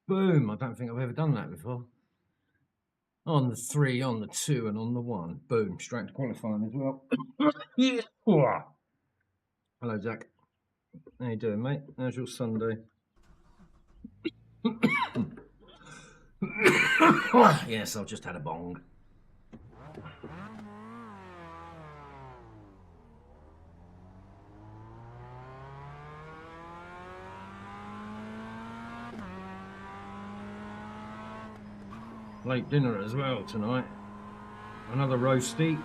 Boom. I don't think I've ever done that before. On the 3, on the 2, and on the 1. Boom. Straight to qualifying as well. Yeah. Hello, Jack. How you doing, mate? How's your Sunday? Yes, I've just had a bong. Late dinner as well tonight. Another roasty.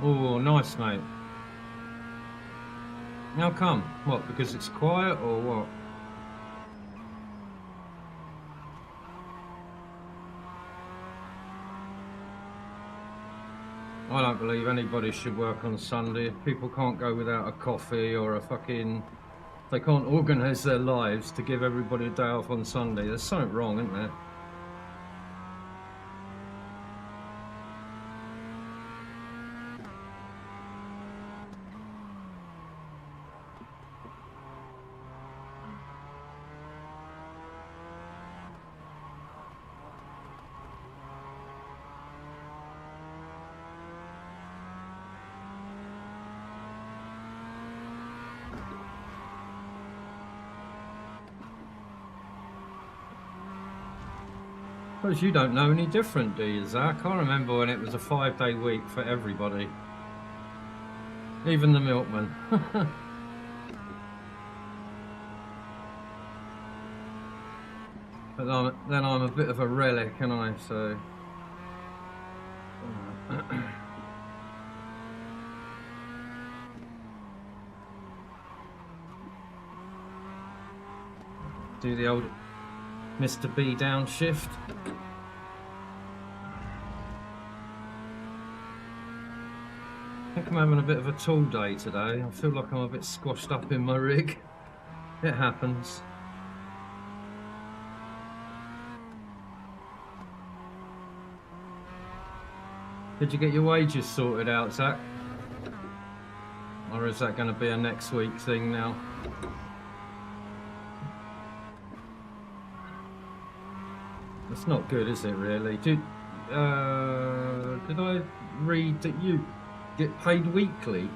Oh, nice, mate. How come? What, because it's quiet or what? I don't believe anybody should work on Sunday. If people can't go without a coffee or a fucking... They can't organise their lives to give everybody a day off on Sunday. There's something wrong, isn't there? Suppose you don't know any different, do you, Zach? I remember when it was a 5-day week for everybody. Even the milkman. But then I'm a bit of a relic, and I so... Do the old Mr. B downshift. I think I'm having a bit of a tool day today. I feel like I'm a bit squashed up in my rig. It happens. Did you get your wages sorted out, Zach? Or is that going to be a next week thing now? It's not good, is it, really? Did I read that you get paid weekly?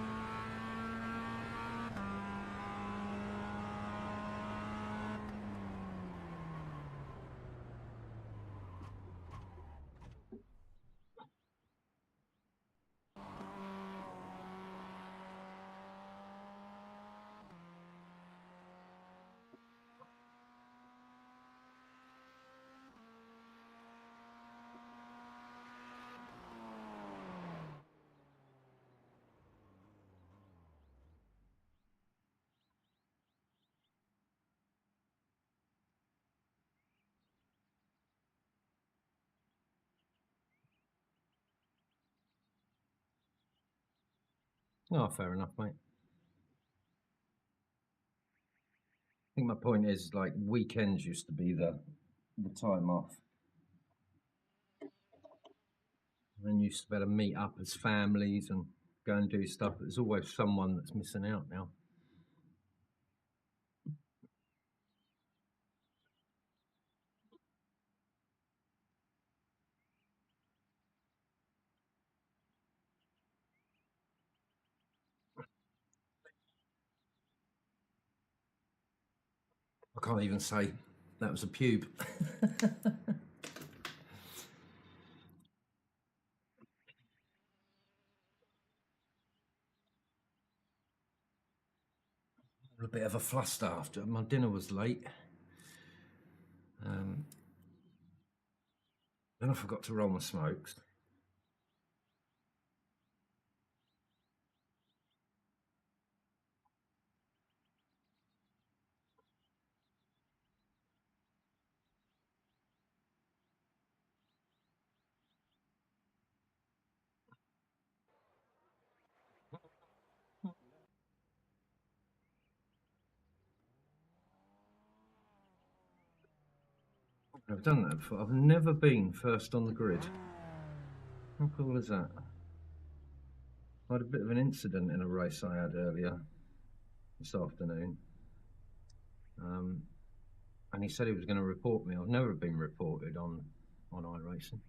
Oh, fair enough, mate. I think my point is, like, weekends used to be the time off. And you used to better meet up as families and go and do stuff. There's always someone that's missing out now. I can't even say that was a pube. A bit of a fluster after my dinner was late. Then I forgot to roll my smokes. I've done that before. I've never been first on the grid. How cool is that? I had a bit of an incident in a race I had earlier this afternoon. And he said he was going to report me. I've never been reported on iRacing.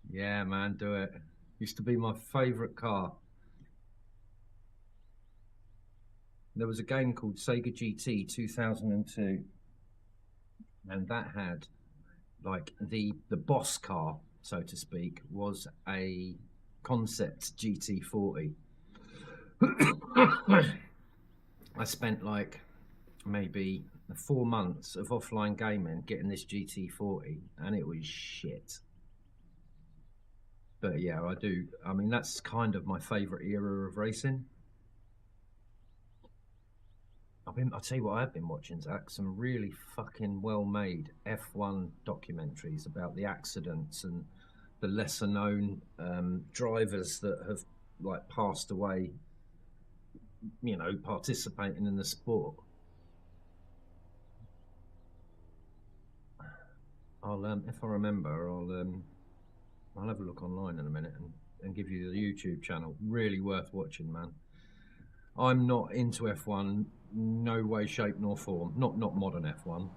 Yeah, man, do it. Used to be my favourite car. There was a game called Sega GT 2002, and that had, like, the boss car, so to speak, was a concept GT40. I spent like maybe 4 months of offline gaming getting this GT40, and it was shit. But yeah, I mean, that's kind of my favourite era of racing. I'll tell you what I've been watching, Zach, some really fucking well-made F1 documentaries about the accidents and the lesser-known drivers that have, like, passed away, you know, participating in the sport. If I remember, I'll have a look online in a minute and give you the YouTube channel. Really worth watching, man. I'm not into F1, no way, shape nor form. Not modern F1.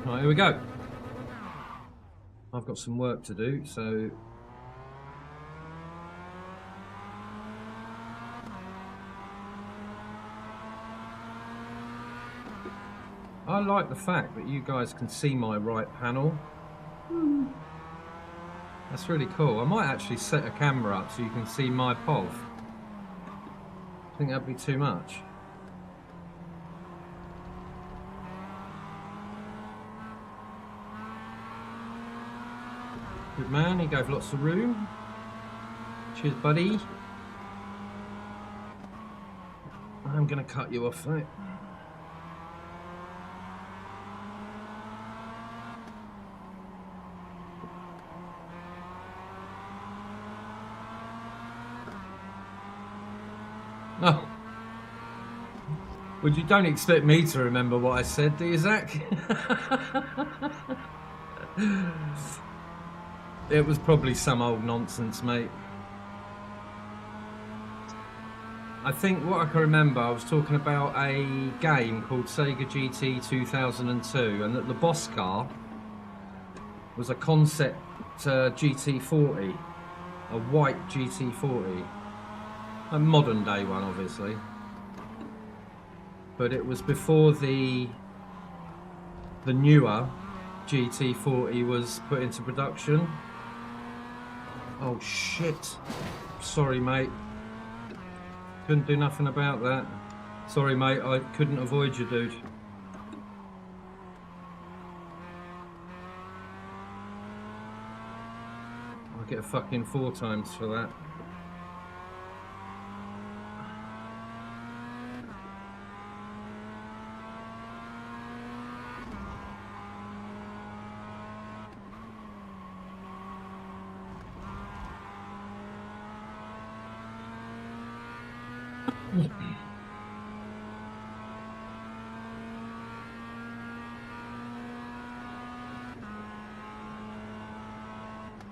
Right, here we go. I've got some work to do, so I like the fact that you guys can see my right panel. That's really cool. I might actually set a camera up so you can see my POV. I think that'd be too much. Good man, he gave lots of room. Cheers, buddy. I'm gonna cut you off, mate. No. Well, you don't expect me to remember what I said, do you, Zach? It was probably some old nonsense, mate. I think what I can remember, I was talking about a game called Sega GT 2002, and that the boss car was a concept GT40, a white GT40. A modern day one, obviously, but it was before the newer GT40 was put into production. Oh shit, sorry mate, couldn't do nothing about that. Sorry mate, I couldn't avoid you, dude. I'll get a fucking 4 times for that.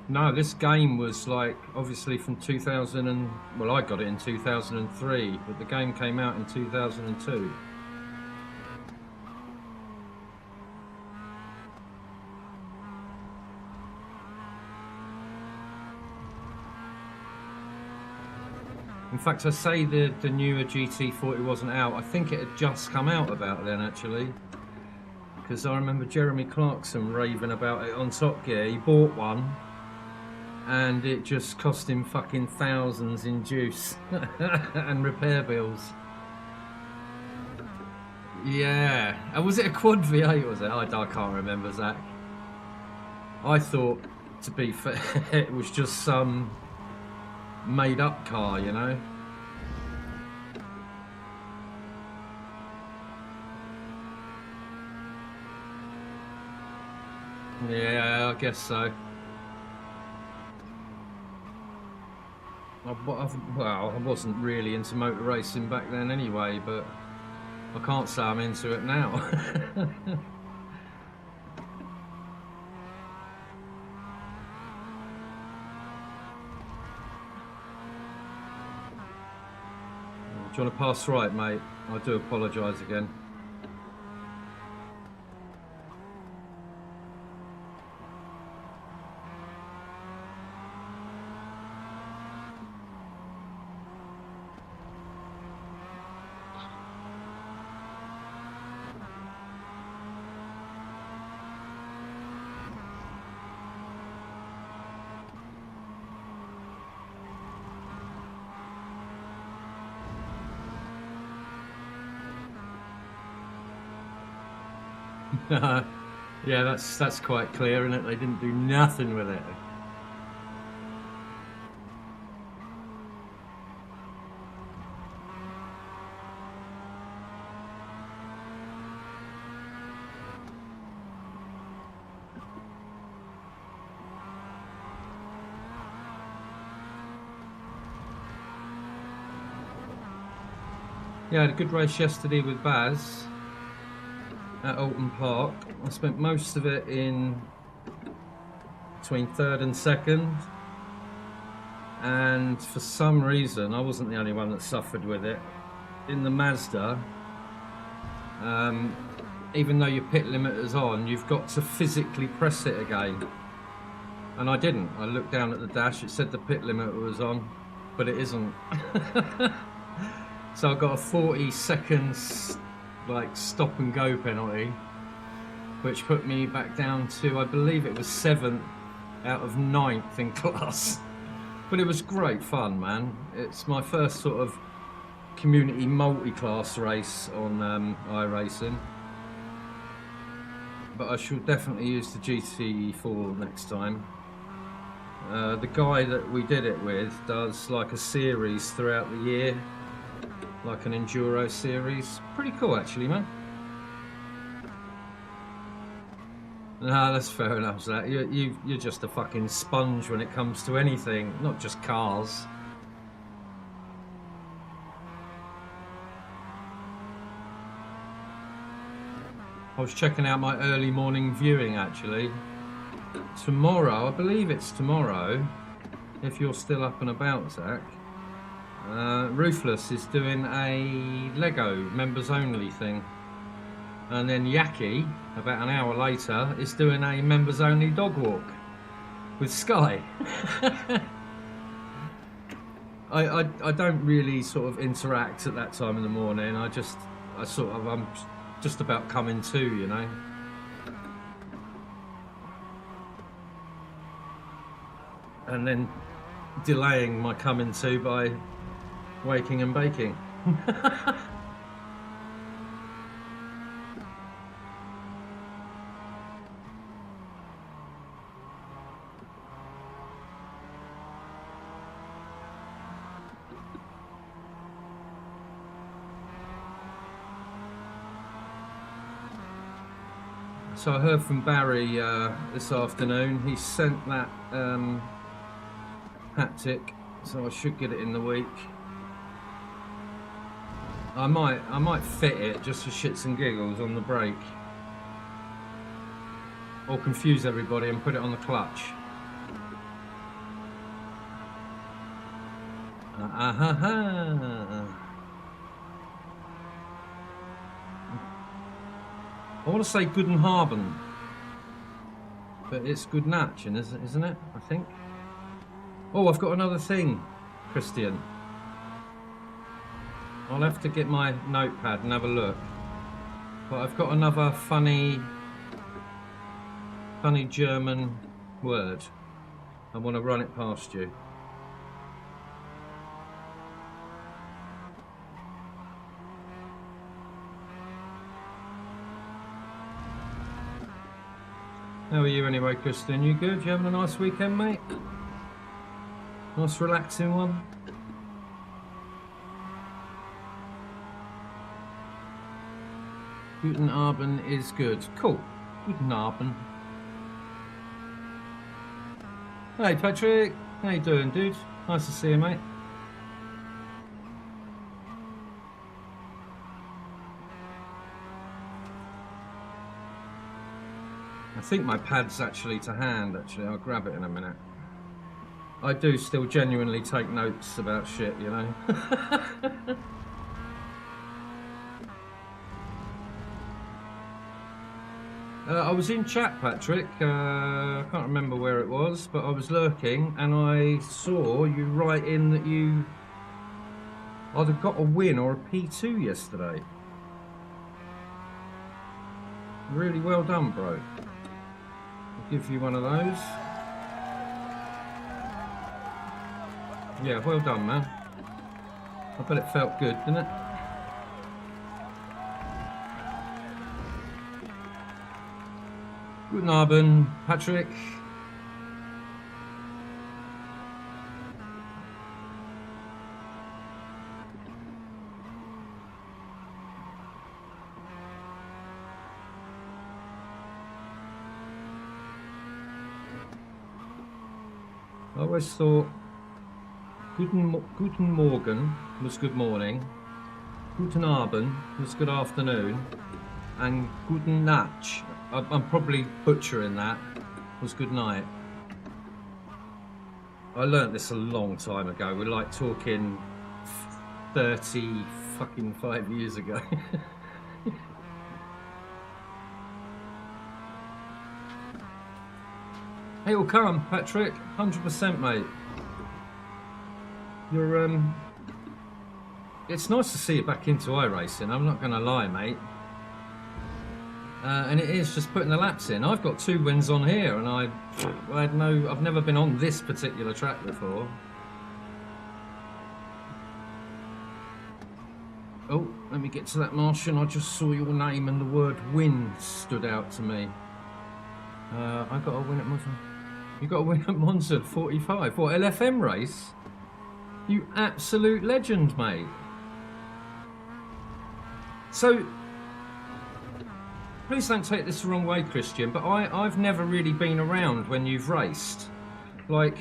No, this game was like obviously from 2000 and, well, I got it in 2003, but the game came out in 2002. In fact, I say the newer GT40 wasn't out. I think it had just come out about then, actually. because I remember Jeremy Clarkson raving about it on Top Gear. He bought one and it just cost him fucking thousands in juice and repair bills. Yeah, and was it a quad V8? Was it? I can't remember, Zach. I thought, to be fair, it was just some made-up car, you know. Yeah, I guess so. Well, I wasn't really into motor racing back then anyway, but I can't say I'm into it now. Do you want to pass right, mate? I do apologise again. Yeah, that's quite clear, isn't it? They didn't do nothing with it. Yeah, I had a good race yesterday with Baz at Alton Park. I spent most of it in between third and second, and for some reason I wasn't the only one that suffered with it. In the Mazda, even though your pit limiter's on, you've got to physically press it again, and I didn't. I looked down at the dash, it said the pit limiter was on, but it isn't. So I got a 40 seconds like stop and go penalty, which put me back down to, I believe it was 7th out of 9th in class. But it was great fun, man. It's my first sort of community multi-class race on iRacing, but I shall definitely use the GT4 next time. The guy that we did it with does like a series throughout the year, like an enduro series. Pretty cool actually, man. No, that's fair enough, Zach. You're just a fucking sponge when it comes to anything, not just cars. I was checking out my early morning viewing actually. Tomorrow, I believe it's tomorrow, if you're still up and about, Zach, Ruthless is doing a Lego members only thing, and then Yaki, about an hour later, is doing a members only dog walk with Sky. I don't really sort of interact at that time in the morning. I'm just about coming to, you know. And then delaying my coming to by waking and baking. So I heard from Barry this afternoon. He sent that haptic, so I should get it in the week. I might fit it just for shits and giggles on the brake, or confuse everybody and put it on the clutch. I want to say Goodenhaben, but it's Goodnatch, isn't it? I think. Oh, I've got another thing, Christian. I'll have to get my notepad and have a look. But I've got another funny funny German word. I want to run it past you. How are you anyway, Kristen? You good? You having a nice weekend, mate? Nice relaxing one? Guten Abend is good. Cool. Guten Abend. Hey Patrick, how you doing, dude? Nice to see you, mate. I think my pad's actually to hand, actually. I'll grab it in a minute. I do still genuinely take notes about shit, you know? I was in chat, Patrick. I can't remember where it was, but I was lurking and I saw you write in that you either got a win or a P2 yesterday. Really well done, bro. I'll give you one of those. Yeah, well done, man. I bet it felt good, didn't it? Guten Abend, Patrick. I always thought Guten Morgen was good morning, Guten Abend was good afternoon, and Guten Nacht, I'm probably butchering that, was good night. I learnt this a long time ago. We're like talking 35 years ago. It'll come, Patrick, 100%, mate. You're it's nice to see you back into iRacing, I'm not gonna lie, mate. And it is just putting the laps in. I've got 2 wins on here, and I've never been on this particular track before. Oh, let me get to that, Martian. I just saw your name and the word win stood out to me. I got a win at Monza. You got a win at Monza 45. What, LFM race? You absolute legend, mate. So, please don't take this the wrong way, Christian, but I've never really been around when you've raced. Like,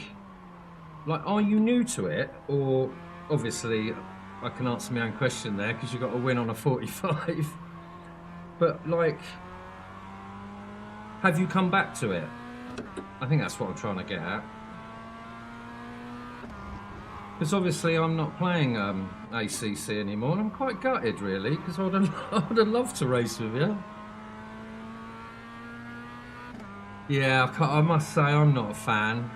are you new to it? Or, obviously, I can answer my own question there because you got a win on a 45. But, like, have you come back to it? I think that's what I'm trying to get at. Because obviously I'm not playing ACC anymore, and I'm quite gutted, really, because I would have loved to race with you. Yeah, I must say I'm not a fan.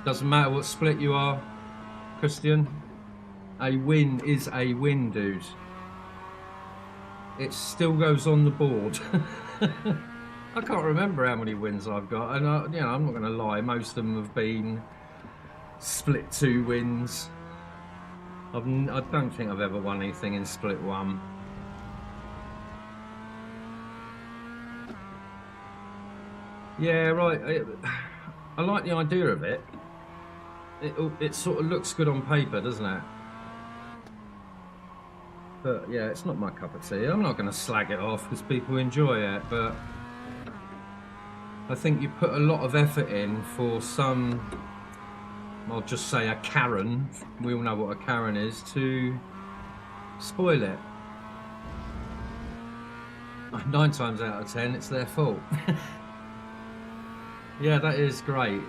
Doesn't matter what split you are, Christian. A win is a win, dude. It still goes on the board. I can't remember how many wins I've got, and you know, I'm not going to lie. Most of them have been split 2 wins. I don't think I've ever won anything in split 1. Yeah, right. I like the idea of it. It sort of looks good on paper, doesn't it? But yeah, it's not my cup of tea. I'm not going to slag it off because people enjoy it, but I think you put a lot of effort in for some, I'll just say a Karen, we all know what a Karen is, to spoil it. 9 times out of 10, it's their fault. Yeah, that is great.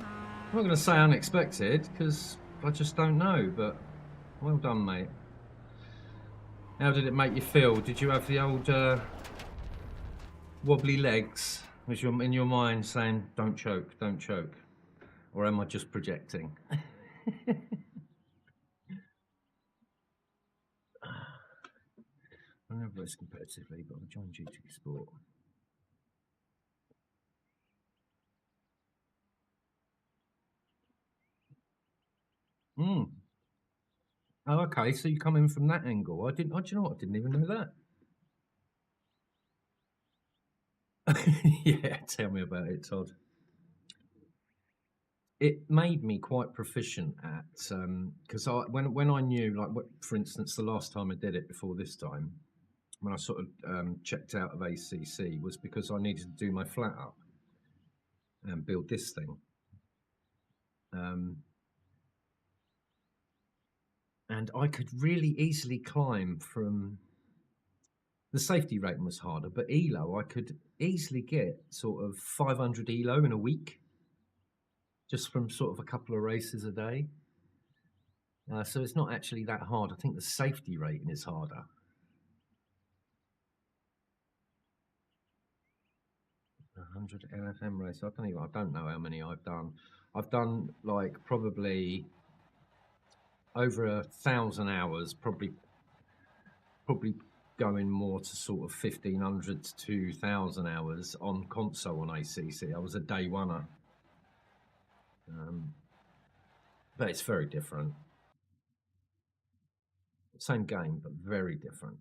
I'm not going to say unexpected because I just don't know, but well done, mate. How did it make you feel? Did you have the old wobbly legs? Was you in your mind saying, don't choke, don't choke? Or am I just projecting? I never race competitively, but I joined GT Sport. Hmm. Oh, okay. So you come in from that angle. I didn't. Do you know what? I didn't even know that. Yeah, tell me about it, Todd. It made me quite proficient at because when I knew, like, for instance, the last time I did it before this time, when I sort of checked out of ACC, was because I needed to do my flat up and build this thing. And I could really easily climb from the safety rating was harder, but ELO I could easily get sort of 500 ELO in a week, just from sort of a couple of races a day. So it's not actually that hard. I think the safety rating is harder. 100 LFM races. I don't know how many I've done. I've done like probably over 1,000 hours, probably going more to sort of 1,500 to 2,000 hours on console on ACC. I was a day oneer. But it's very different. Same game, but very different.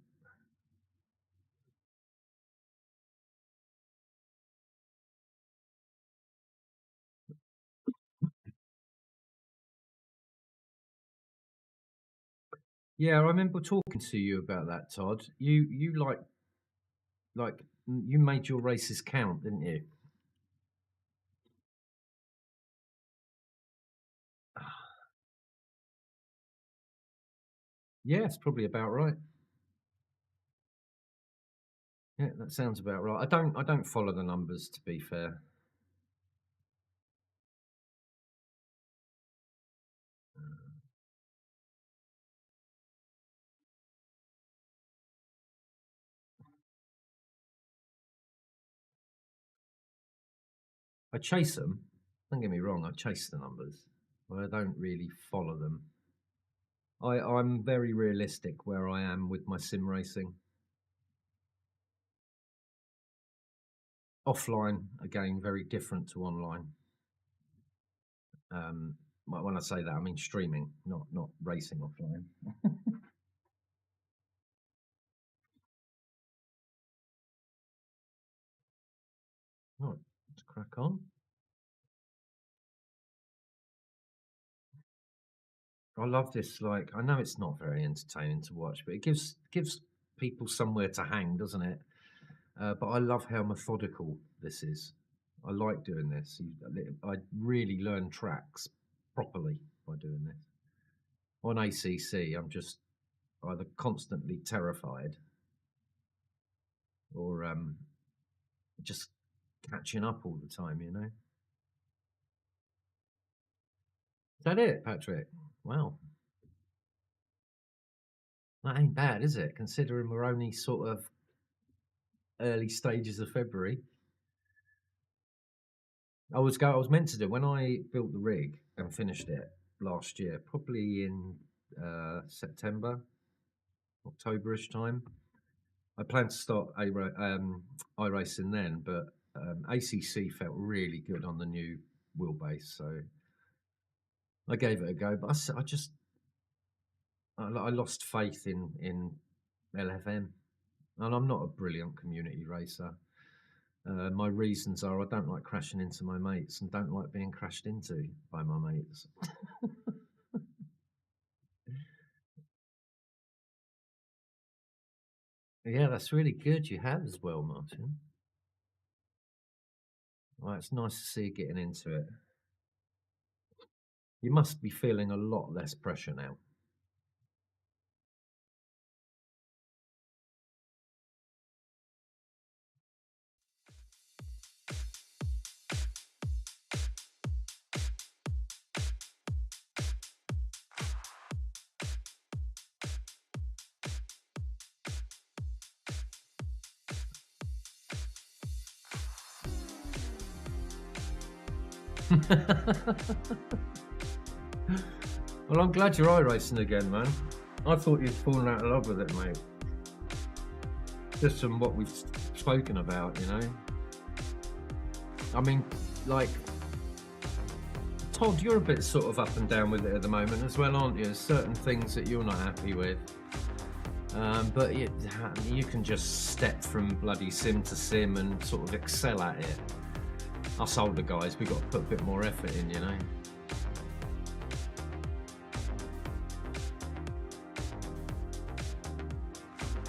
Yeah, I remember talking to you about that, Todd. You like you made your races count, didn't you? Yeah, it's probably about right. Yeah, that sounds about right. I don't follow the numbers, to be fair. I chase them. Don't get me wrong. I chase the numbers, but I don't really follow them. I'm very realistic where I am with my sim racing. Offline, again, very different to online. When I say that, I mean streaming, not racing offline. Right, let's crack on. I love this. Like, I know it's not very entertaining to watch, but it gives people somewhere to hang, doesn't it? But I love how methodical this is. I like doing this. I really learn tracks properly by doing this. On ACC, I'm just either constantly terrified or just catching up all the time. You know. Is that it, Patrick? Wow, that ain't bad, is it? Considering we're only sort of early stages of February. I was meant to do when I built the rig and finished it last year, probably in September, Octoberish time. I planned to start iRacing then, but ACC felt really good on the new wheelbase, so I gave it a go. But I lost faith in LFM, and I'm not a brilliant community racer. My reasons are I don't like crashing into my mates and don't like being crashed into by my mates. Yeah, that's really good. You have as well, Martin. Well, it's nice to see you getting into it. You must be feeling a lot less pressure now. Well, I'm glad you're iRacing again, man. I thought you'd fallen out of love with it, mate. just from what we've spoken about, you know. I mean, like, Todd, you're a bit sort of up and down with it at the moment as well, aren't you? There's certain things that you're not happy with. But you can just step from bloody sim to sim and sort of excel at it. Us older guys, we've got to put a bit more effort in, you know.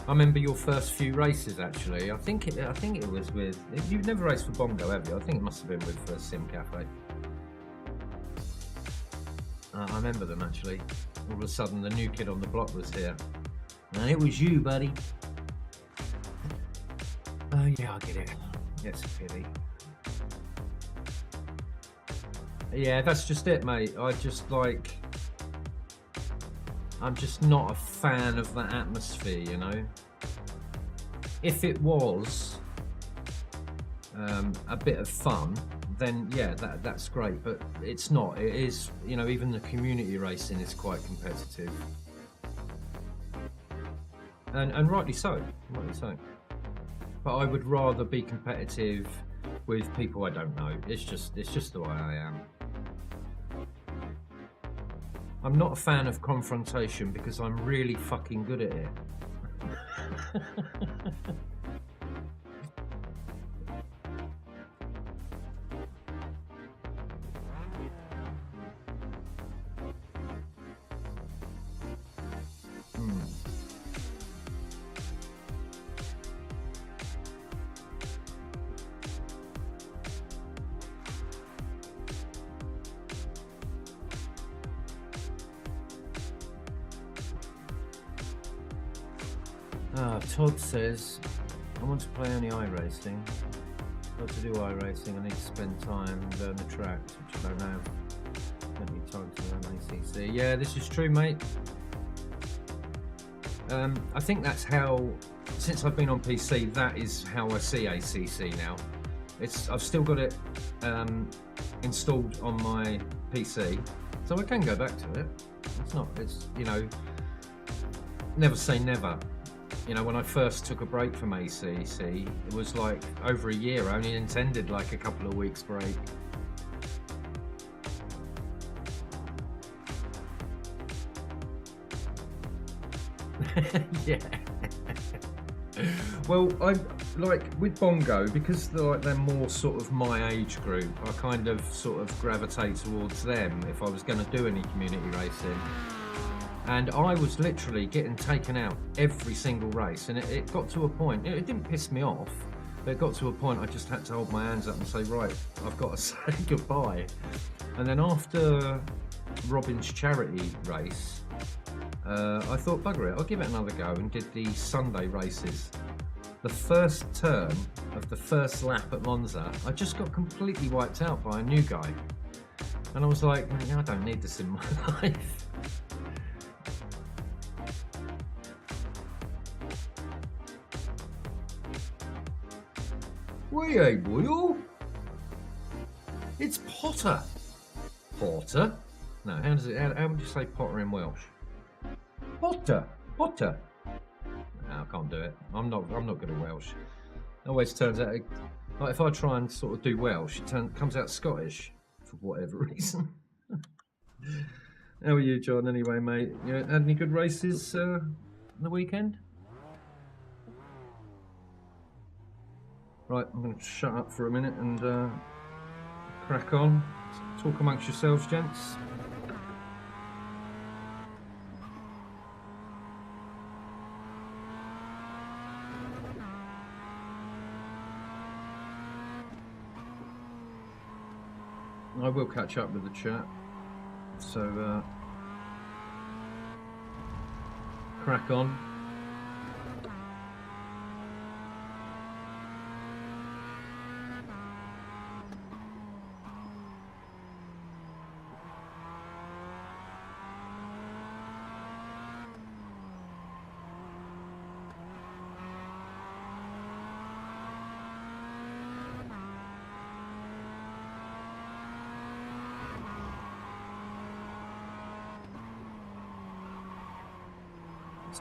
I remember your first few races, actually. I think it was with. You've never raced for Bongo, have you? I think it must have been with Sim Cafe. I remember them, actually. All of a sudden, the new kid on the block was here. And it was you, buddy. Oh, yeah, I get it. It's a pity. Yeah, that's just it, mate. I'm just not a fan of that atmosphere, you know. If it was a bit of fun, then yeah, that's great. But it's not. It is, you know, even the community racing is quite competitive. And rightly so, rightly so. But I would rather be competitive with people I don't know. It's just the way I am. I'm not a fan of confrontation because I'm really fucking good at it. Todd says, I want to play only iRacing. Got to do iRacing, I need to spend time and learn the tracks, which I don't have. Don't need time to learn ACC. Yeah, this is true, mate. I think that's how, since I've been on PC, that is how I see ACC now. I've still got it installed on my PC, so I can go back to it. It's, you know, never say never. You know, when I first took a break from ACC, it was like over a year. I only intended like a couple of weeks break. Yeah. Well, I like with Bongo, because they're more sort of my age group. I kind of sort of gravitate towards them if I was going to do any community racing. And I was literally getting taken out every single race, and it got to a point, it didn't piss me off, but it got to a point I just had to hold my hands up and say, right, I've got to say goodbye. And then after Robin's charity race, I thought, bugger it, I'll give it another go, and did the Sunday races. The first turn of the first lap at Monza, I just got completely wiped out by a new guy. And I was like, I don't need this in my life. Hey, boy, it's Potter. Potter? No, how would you say Potter in Welsh? Potter. No, I can't do it. I'm not good at Welsh. It always turns out, like if I try and sort of do Welsh, it comes out Scottish for whatever reason. How are you, John? Anyway, mate, you had any good races on the weekend? Right, I'm going to shut up for a minute and crack on. Talk amongst yourselves, gents. I will catch up with the chat, so crack on.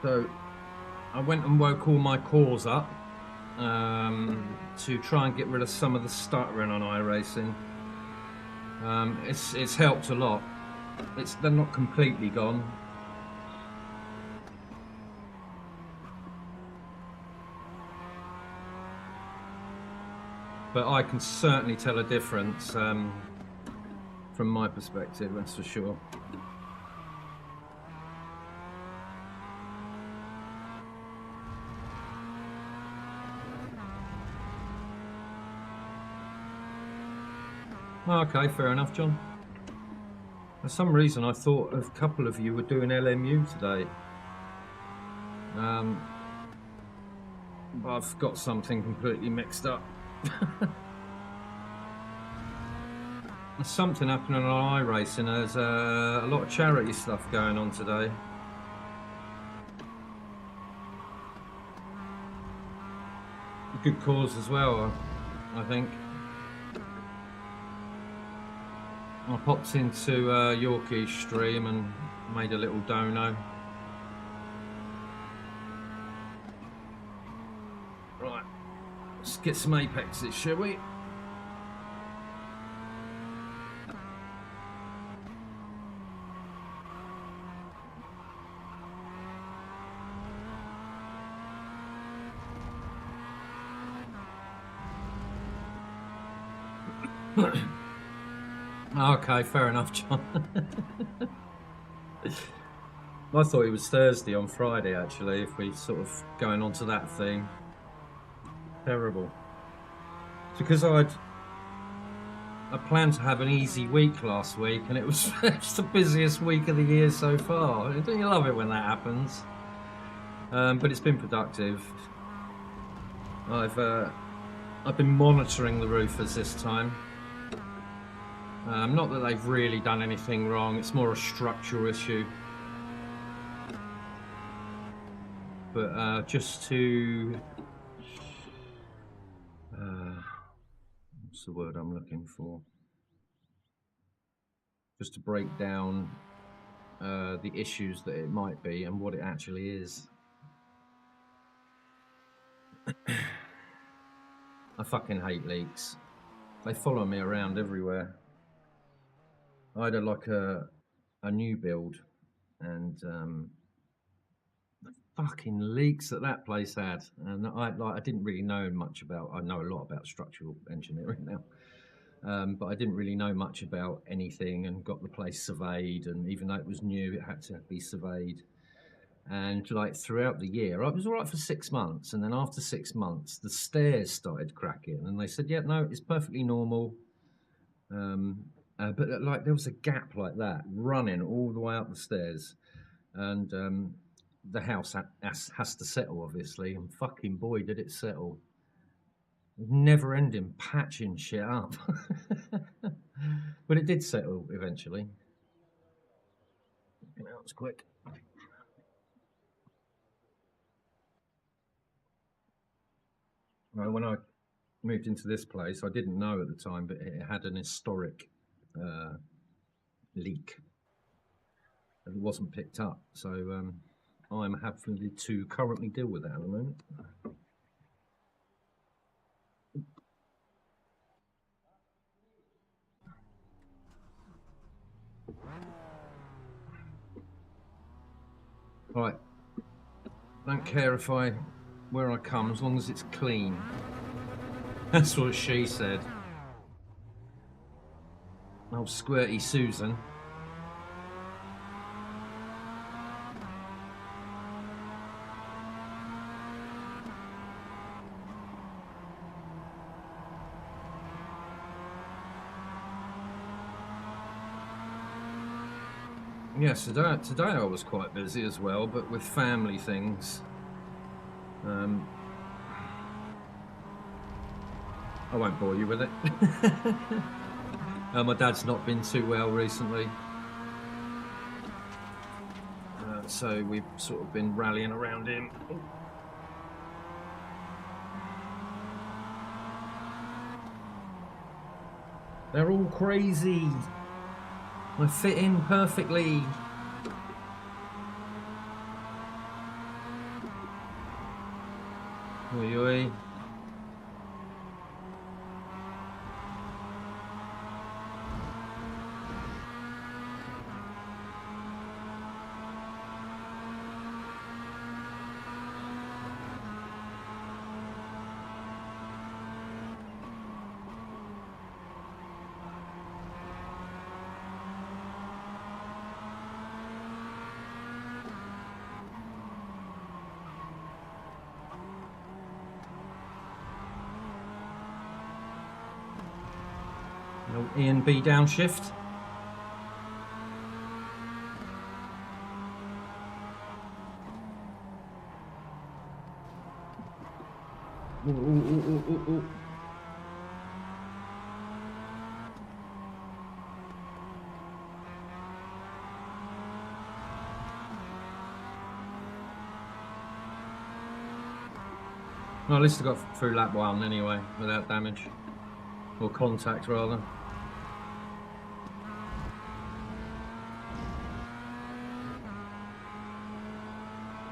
So I went and woke all my cores up to try and get rid of some of the stuttering on iRacing. It's helped a lot. They're not completely gone. But I can certainly tell a difference from my perspective, that's for sure. Okay, fair enough, John. For some reason, I thought a couple of you were doing LMU today. I've got something completely mixed up. There's something happening on iRacing. There's a lot of charity stuff going on today. A good cause as well, I think. I popped into Yorkie's stream and made a little dono. Right, let's get some apexes, shall we? Okay, fair enough, John. I thought it was Thursday on Friday, actually, if we sort of going on to that thing. Terrible. It's because I planned to have an easy week last week, and it was it's the busiest week of the year so far. Don't you love it when that happens? But it's been productive. I've been monitoring the roofers this time. Not that they've really done anything wrong, it's more a structural issue. But just to... what's the word I'm looking for? Just to break down the issues that it might be and what it actually is. I fucking hate leaks. They follow me around everywhere. I had like a new build, and the fucking leaks that place had, and I didn't really know much about. I know a lot about structural engineering now, but I didn't really know much about anything, and got the place surveyed. And even though it was new, it had to be surveyed. And like throughout the year, I was all right for 6 months, and then after 6 months, the stairs started cracking, and they said, "Yeah, no, it's perfectly normal." But like there was a gap like that running all the way up the stairs, and the house has to settle, obviously, and fucking boy did it settle. Never ending patching shit up. But it did settle eventually. That was quick. When I moved into this place, I didn't know at the time, but it had an historic leak, and it wasn't picked up. So I'm having to currently deal with that at the moment. Right. Don't care where I come, as long as it's clean. That's what she said. Oh, squirty Susan. Yes, today I was quite busy as well, but with family things. I won't bore you with it. My dad's not been too well recently. So we've sort of been rallying around him. They're all crazy. I fit in perfectly. Oi, oi. No E and B downshift. Ooh, ooh, ooh, ooh, ooh. Well, at least I got through lap 1 anyway, without damage. Or contact, rather.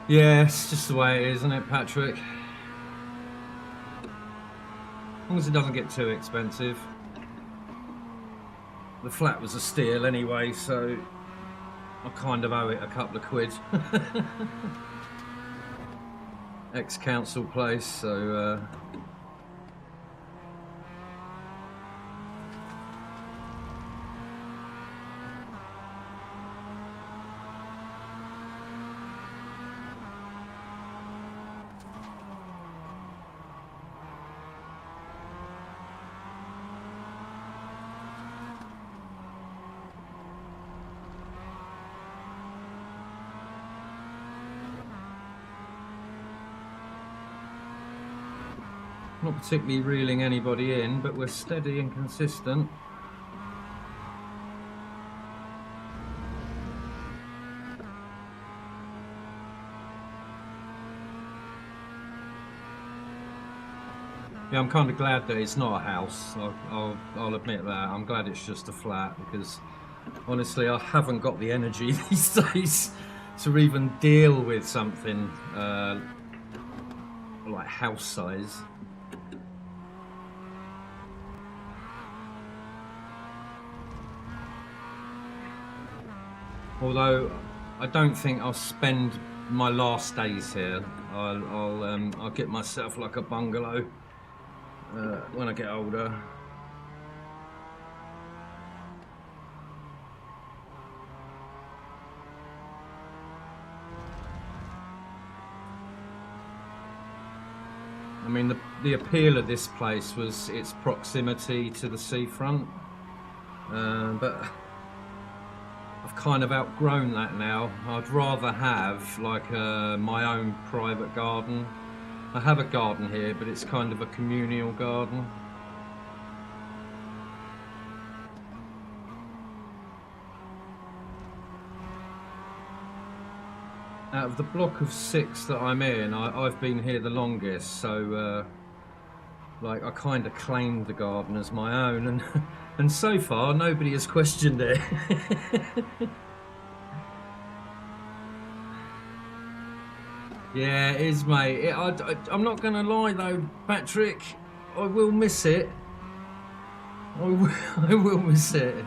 Yeah, it's just the way it is, isn't it, Patrick? As long as it doesn't get too expensive. The flat was a steal anyway, so I kind of owe it a couple of quid. Ex-council place, so not particularly reeling anybody in, but we're steady and consistent. Yeah, I'm kind of glad that it's not a house. I'll admit that. I'm glad it's just a flat, because honestly, I haven't got the energy these days to even deal with something like house size. Although I don't think I'll spend my last days here. I'll get myself like a bungalow when I get older. I mean, the appeal of this place was its proximity to the seafront, but I've kind of outgrown that now. I'd rather have like my own private garden. I have a garden here, but it's kind of a communal garden. Out of the block of 6 that I'm in, I've been here the longest, so like I kind of claimed the garden as my own, and so far nobody has questioned it. Yeah, it is, mate. I'm not gonna lie though, Patrick. I will miss it. I will miss it.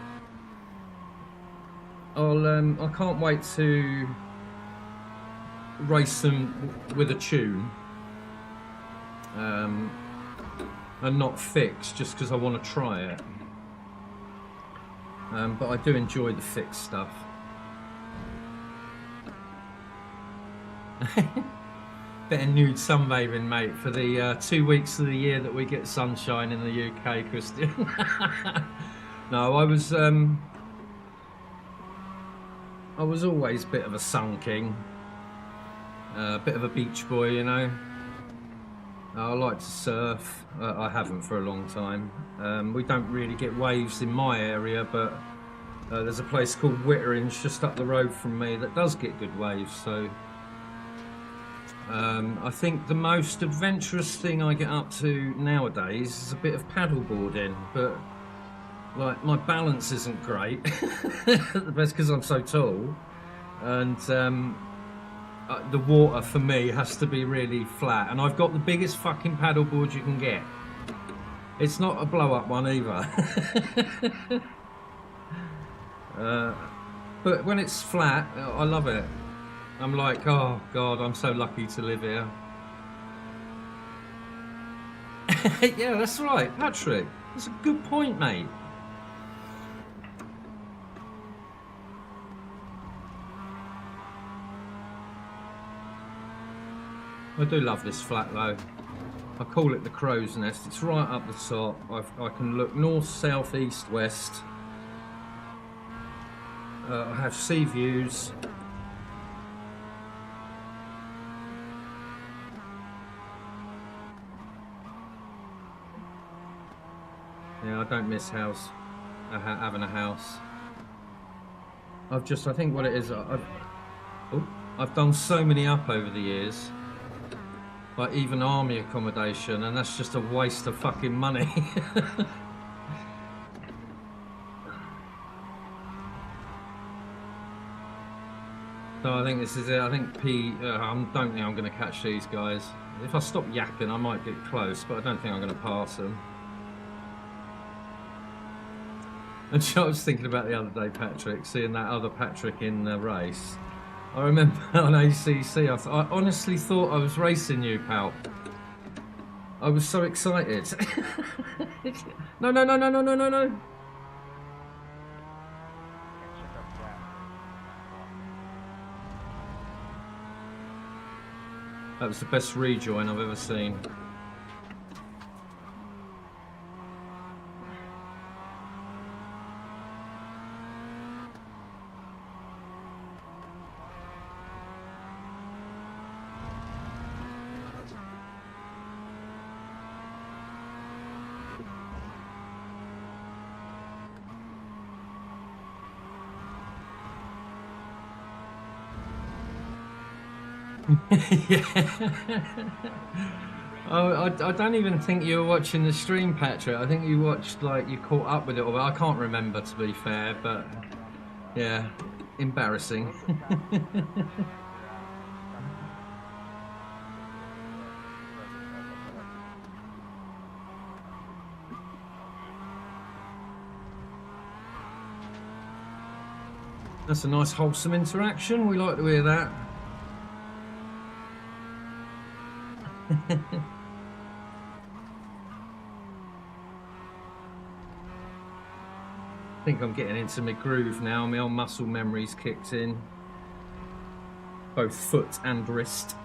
I can't wait to race them with a tune, and not fix, just because I want to try it. But I do enjoy the fixed stuff. Bit of nude sunbathing, mate, for the 2 weeks of the year that we get sunshine in the UK, Christian. No, I was always a bit of a sun king, a bit of a beach boy, you know. I like to surf. I haven't for a long time. We don't really get waves in my area, but there's a place called Witteringe just up the road from me that does get good waves, so I think the most adventurous thing I get up to nowadays is a bit of paddleboarding, but like my balance isn't great. That's because I'm so tall, and the water for me has to be really flat, and I've got the biggest fucking paddleboard you can get. It's not a blow-up one either. But when it's flat, I love it. I'm like, oh God, I'm so lucky to live here. Yeah, that's right, Patrick. That's a good point, mate. I do love this flat though. I call it the crow's nest. It's right up the top. I can look north, south, east, west. I have sea views. Yeah, I don't miss having a house. I think what it is, I've done so many up over the years, like even army accommodation, and that's just a waste of fucking money. So I think this is it. I think I don't think I'm going to catch these guys. If I stop yapping, I might get close, but I don't think I'm going to pass them. And I was thinking about the other day, Patrick, seeing that other Patrick in the race. I remember on ACC, I honestly thought I was racing you, pal. I was so excited. No. That was the best rejoin I've ever seen. Yeah. Oh, I don't even think you were watching the stream, Patrick. I think you watched, like, you caught up with it all. I can't remember, to be fair, but yeah, embarrassing. That's a nice wholesome interaction. We like to hear that. I think I'm getting into my groove now. My old muscle memory's kicked in, both foot and wrist.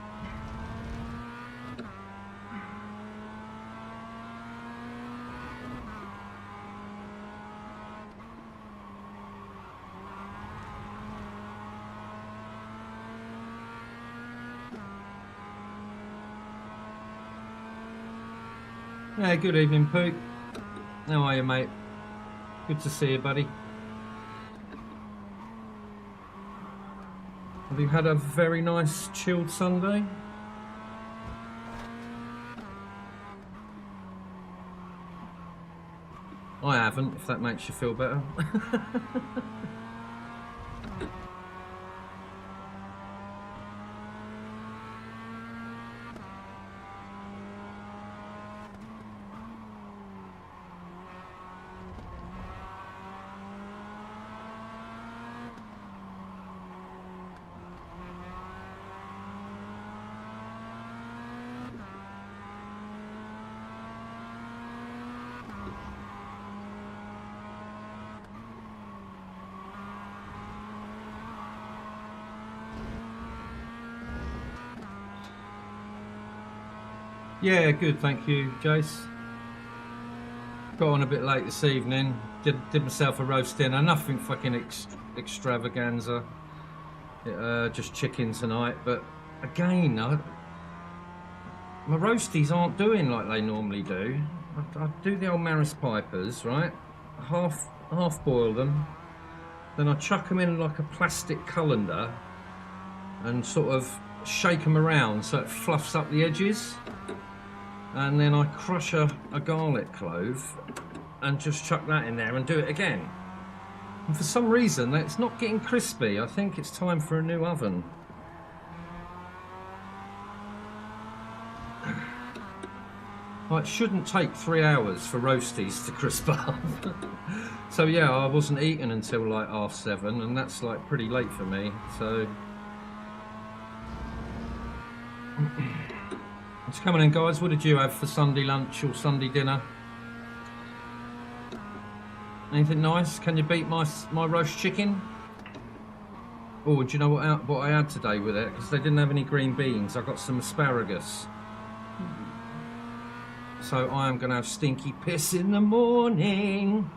Yeah, good evening, Pooh. How are you, mate? Good to see you, buddy. Have you had a very nice, chilled Sunday? I haven't, if that makes you feel better. Yeah, good, thank you, Jace. Got on a bit late this evening. Did myself a roast dinner. Nothing fucking extravaganza. Just chicken tonight. But again, my roasties aren't doing like they normally do. I do the old Maris Pipers, right? Half boil them. Then I chuck them in like a plastic colander and sort of shake them around so it fluffs up the edges. And then I crush a garlic clove and just chuck that in there and do it again. And for some reason, it's not getting crispy. I think it's time for a new oven. Well, it shouldn't take 3 hours for roasties to crisp up. So yeah, I wasn't eating until like 7:30, and that's like pretty late for me, so... Just coming in, guys. What did you have for Sunday lunch or Sunday dinner? Anything nice? Can you beat my roast chicken? Oh, do you know what I had today with it? Because they didn't have any green beans. I got some asparagus. So I am going to have stinky piss in the morning.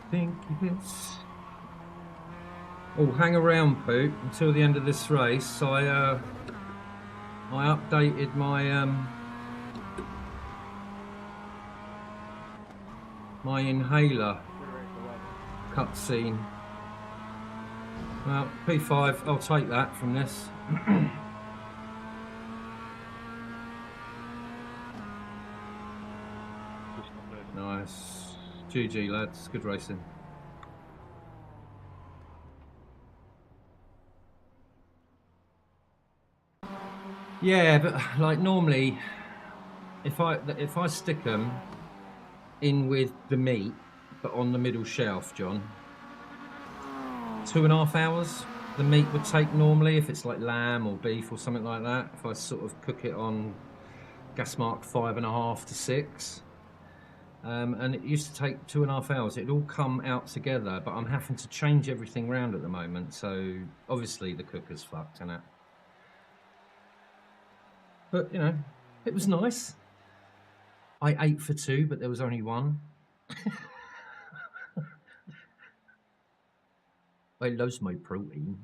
Stinky piss. Oh, hang around, Poop, until the end of this race. I updated my my inhaler cutscene. Well, P5, I'll take that from this. Nice. GG, lads. Good racing. Yeah, but like normally, if I stick them in with the meat, but on the middle shelf, John, 2.5 hours the meat would take normally if it's like lamb or beef or something like that. If I sort of cook it on gas mark 5.5 to 6. And it used to take 2.5 hours. It'd all come out together, but I'm having to change everything around at the moment. So obviously the cooker's fucked, isn't it? But, you know, it was nice. I ate for 2, but there was only 1. I lose my protein.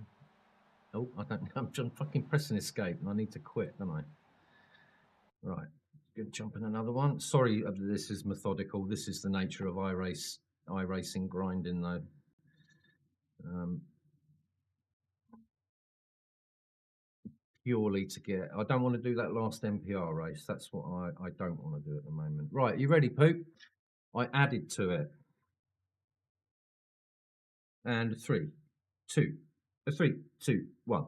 Oh, I don't know. I'm just fucking pressing escape and I need to quit, don't I? Right. Gonna jump in another one. Sorry, this is methodical. This is the nature of iRacing grinding, though. Purely to get. I don't want to do that last NPR race. That's what I don't want to do at the moment. Right, you ready, Poop? I added to it. And 3, 2, 3, 2, 1.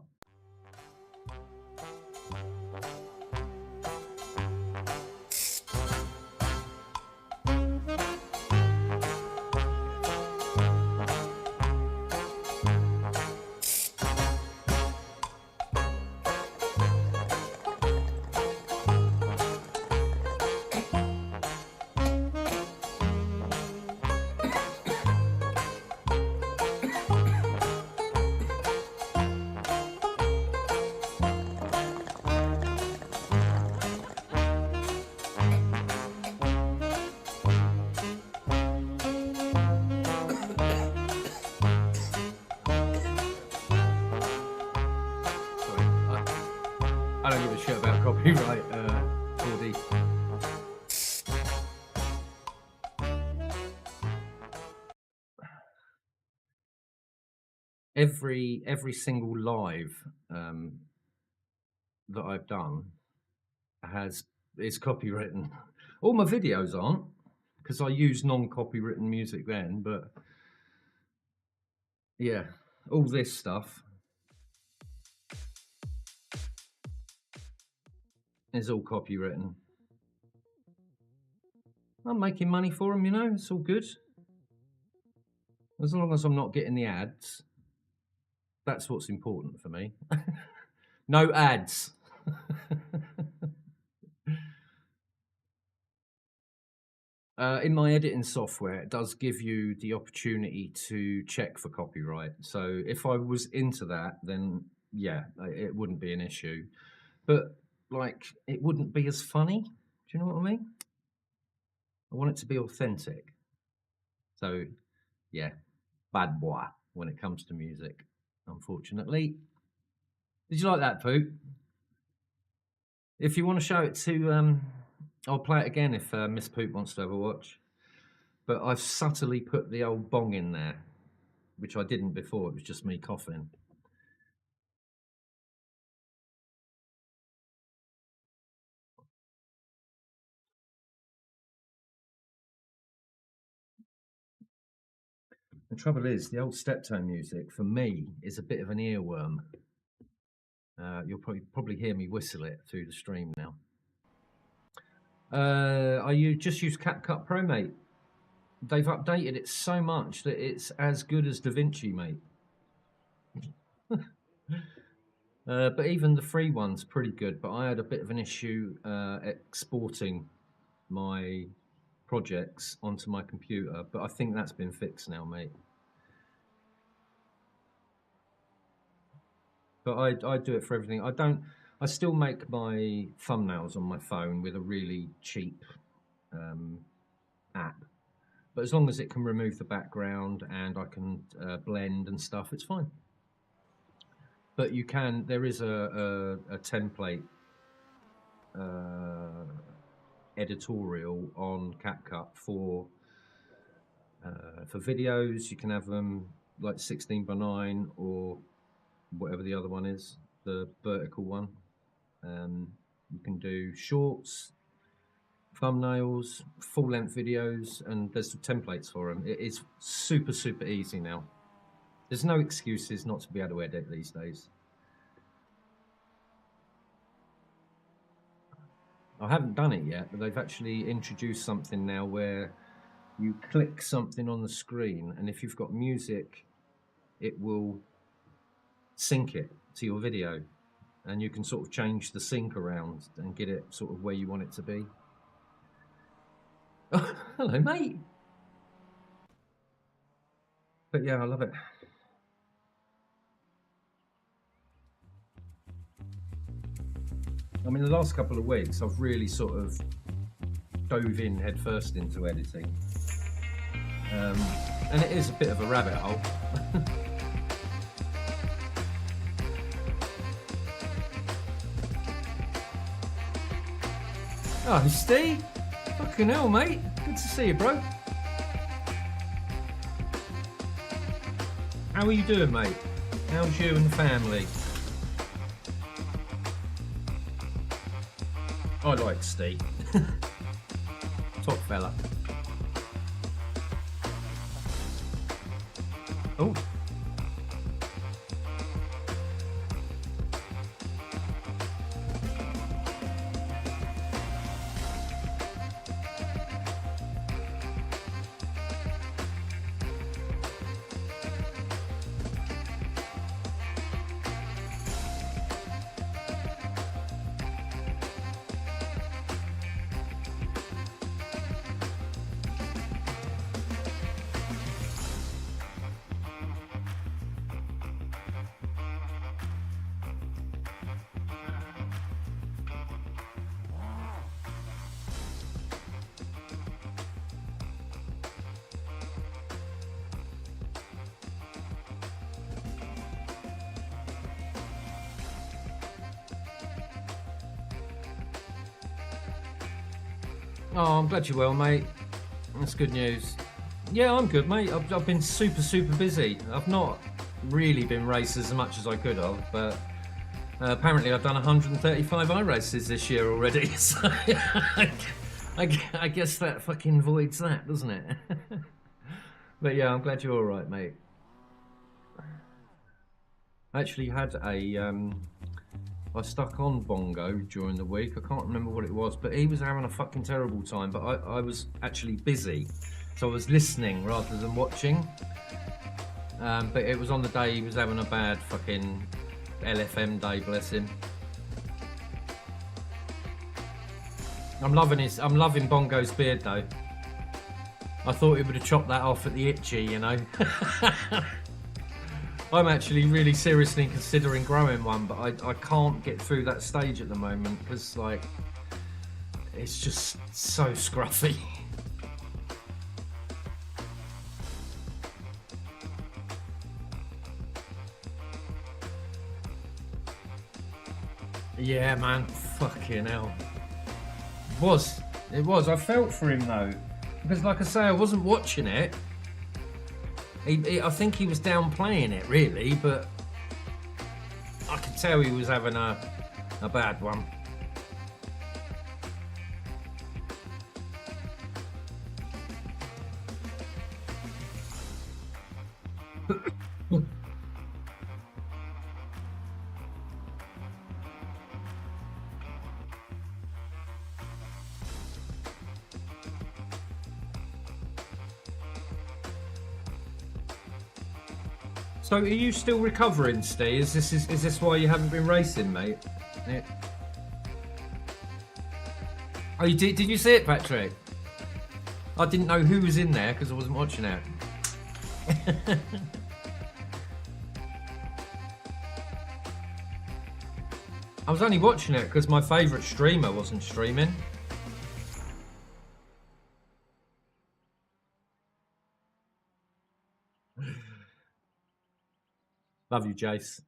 I don't give a shit about copyright, 4D. Every single live that I've done is copywritten. All my videos aren't, because I use non-copywritten music then, but yeah, all this stuff is all copywritten. I'm making money for them, you know, it's all good. As long as I'm not getting the ads, that's what's important for me. No ads. In my editing software, it does give you the opportunity to check for copyright. So if I was into that, then yeah, it wouldn't be an issue. But like, it wouldn't be as funny. Do you know what I mean? I want it to be authentic. So yeah, bad boy when it comes to music, unfortunately. Did you like that, Poop? If you want to show it to, I'll play it again if Miss Poop wants to have a watch. But I've subtly put the old bong in there, which I didn't before. It was just me coughing. The trouble is, the old steptone music, for me, is a bit of an earworm. You'll probably hear me whistle it through the stream now. You just use CapCut Pro, mate. They've updated it so much that it's as good as DaVinci, mate. But even the free one's pretty good. But I had a bit of an issue exporting my projects onto my computer. But I think that's been fixed now, mate. But I do it for everything. I still make my thumbnails on my phone with a really cheap app. But as long as it can remove the background and I can blend and stuff, it's fine. But you can, there is a template editorial on CapCut for videos. You can have them like 16 by 9 or whatever the other one is, the vertical one. You can do shorts, thumbnails, full-length videos, and there's templates for them. It is super, super easy now. There's no excuses not to be able to edit these days. I haven't done it yet, but they've actually introduced something now where you click something on the screen, and if you've got music, it will sync it to your video, and you can sort of change the sync around and get it sort of where you want it to be. Oh, hello, mate. But yeah, I love it. I mean, the last couple of weeks, I've really sort of dove in headfirst into editing. And it is a bit of a rabbit hole. Oh, Steve. Fucking hell, mate. Good to see you, bro. How are you doing, mate? How's you and the family? I like Steve. Top fella. Oh. Oh, I'm glad you're well, mate. That's good news. Yeah, I'm good, mate. I've been super, super busy. I've not really been racing as much as I could have, but apparently I've done 135 iRaces this year already, so I guess that fucking voids that, doesn't it? But yeah, I'm glad you're all right, mate. I actually had I stuck on Bongo during the week. I can't remember what it was, but he was having a fucking terrible time. But I was actually busy, so I was listening rather than watching. But it was on the day he was having a bad fucking LFM day, bless him. I'm loving Bongo's beard though. I thought he would have chopped that off at the itchy, you know. I'm actually really seriously considering growing one, but I can't get through that stage at the moment because, like, it's just so scruffy. Yeah, man, fucking hell. It was. I felt for him though, because, like I say, I wasn't watching it. I think he was downplaying it, really, but I could tell he was having a bad one. So are you still recovering, Steve? Is this why you haven't been racing, mate? Yeah. Oh, you did you see it, Patrick? I didn't know who was in there because I wasn't watching it. I was only watching it because my favourite streamer wasn't streaming. Love you, Jace.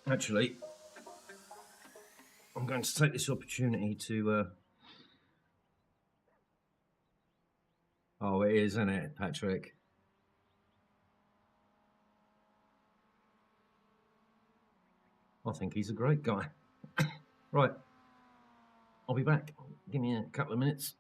Actually, I'm going to take this opportunity to... Oh, it is, isn't it, Patrick? I think he's a great guy. Right, I'll be back. Give me a couple of minutes.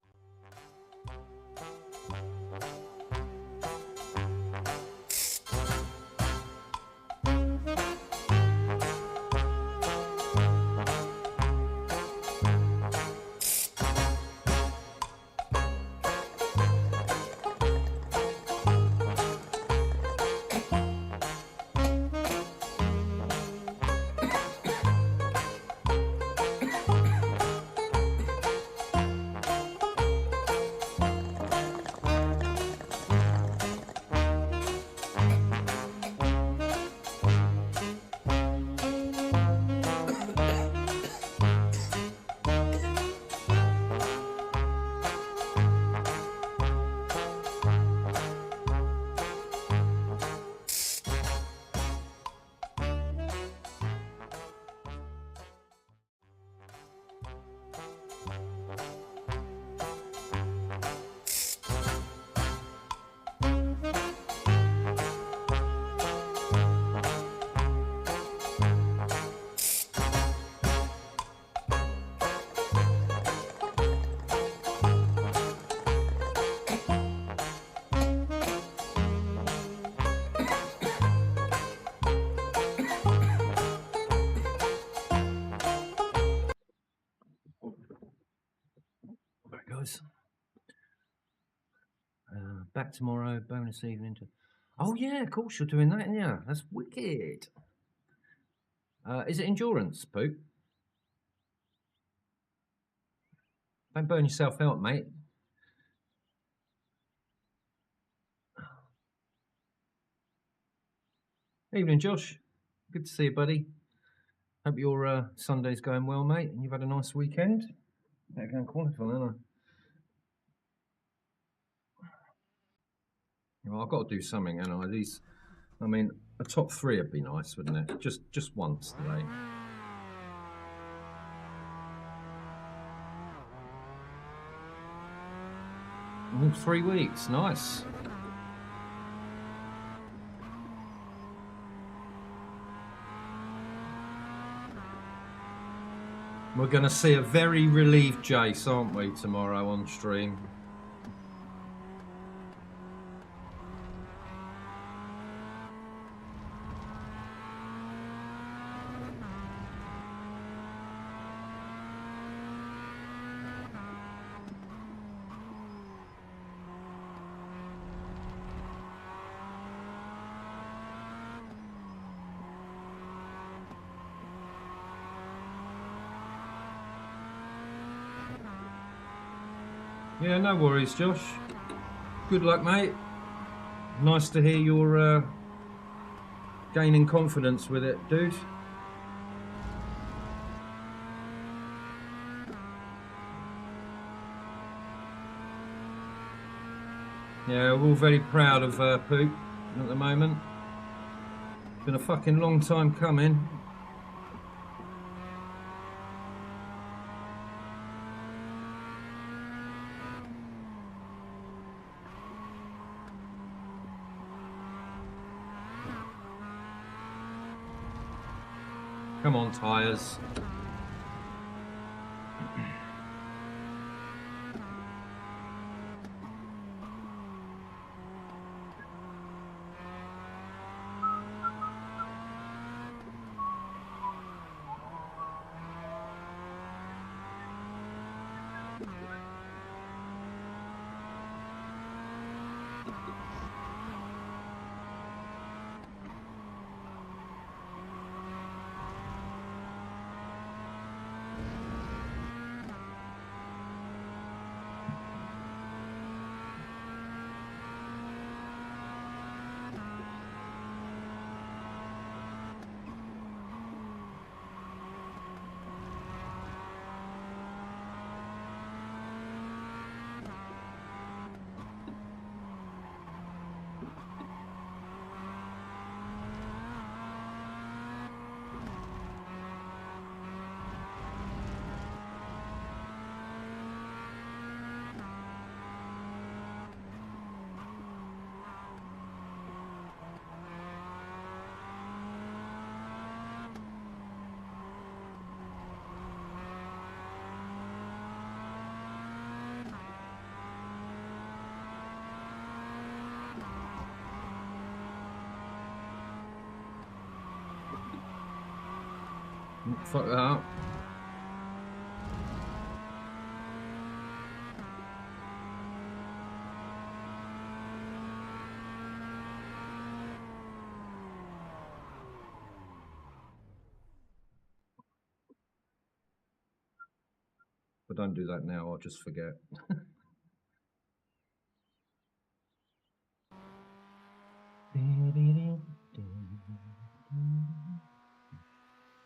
There it goes. Back tomorrow, bonus evening to... Oh yeah, of course you're doing that, yeah. That's wicked. Is it endurance, Poop? Don't burn yourself out, mate. Evening, Josh. Good to see you, buddy. Hope your Sunday's going well, mate, and you've had a nice weekend. Better go and qualify, haven't I? Well, I've got to do something, haven't I? I mean, a top 3 would be nice, wouldn't it? Just once today. All 3 weeks, nice. We're going to see a very relieved Jace, aren't we, tomorrow on stream? Yeah, no worries, Josh. Good luck, mate. Nice to hear you're gaining confidence with it, dude. Yeah, we're all very proud of Poop at the moment. Been a fucking long time coming. Come on, tyres. Fuck that up. But don't do that now, I'll just forget.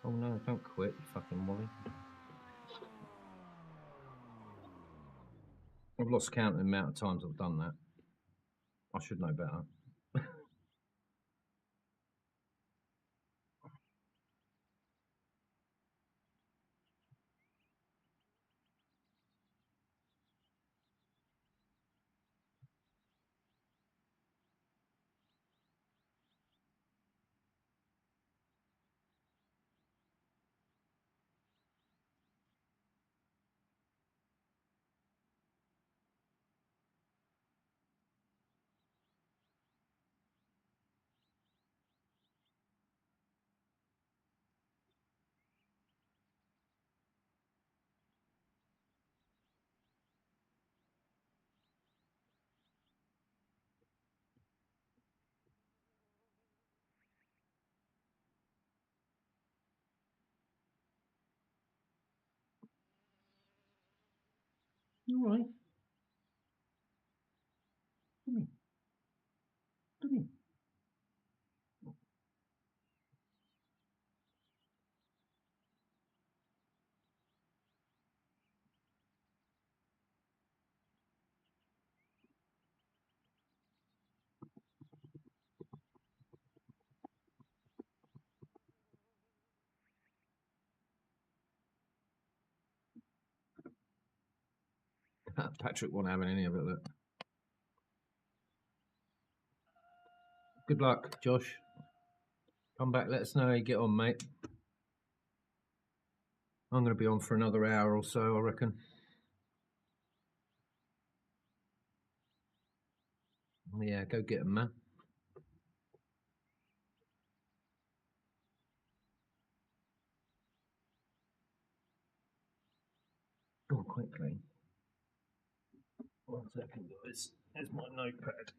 Oh no, don't quit, you fucking Wally. I've lost count of the amount of times I've done that. I should know better. You alright? Come here. Come here. Patrick won't have any of it, look. Good luck, Josh. Come back, let us know how you get on, mate. I'm going to be on for another hour or so, I reckon. Yeah, go get them, man. Go on quickly. 1 second, guys. Here's my notepad.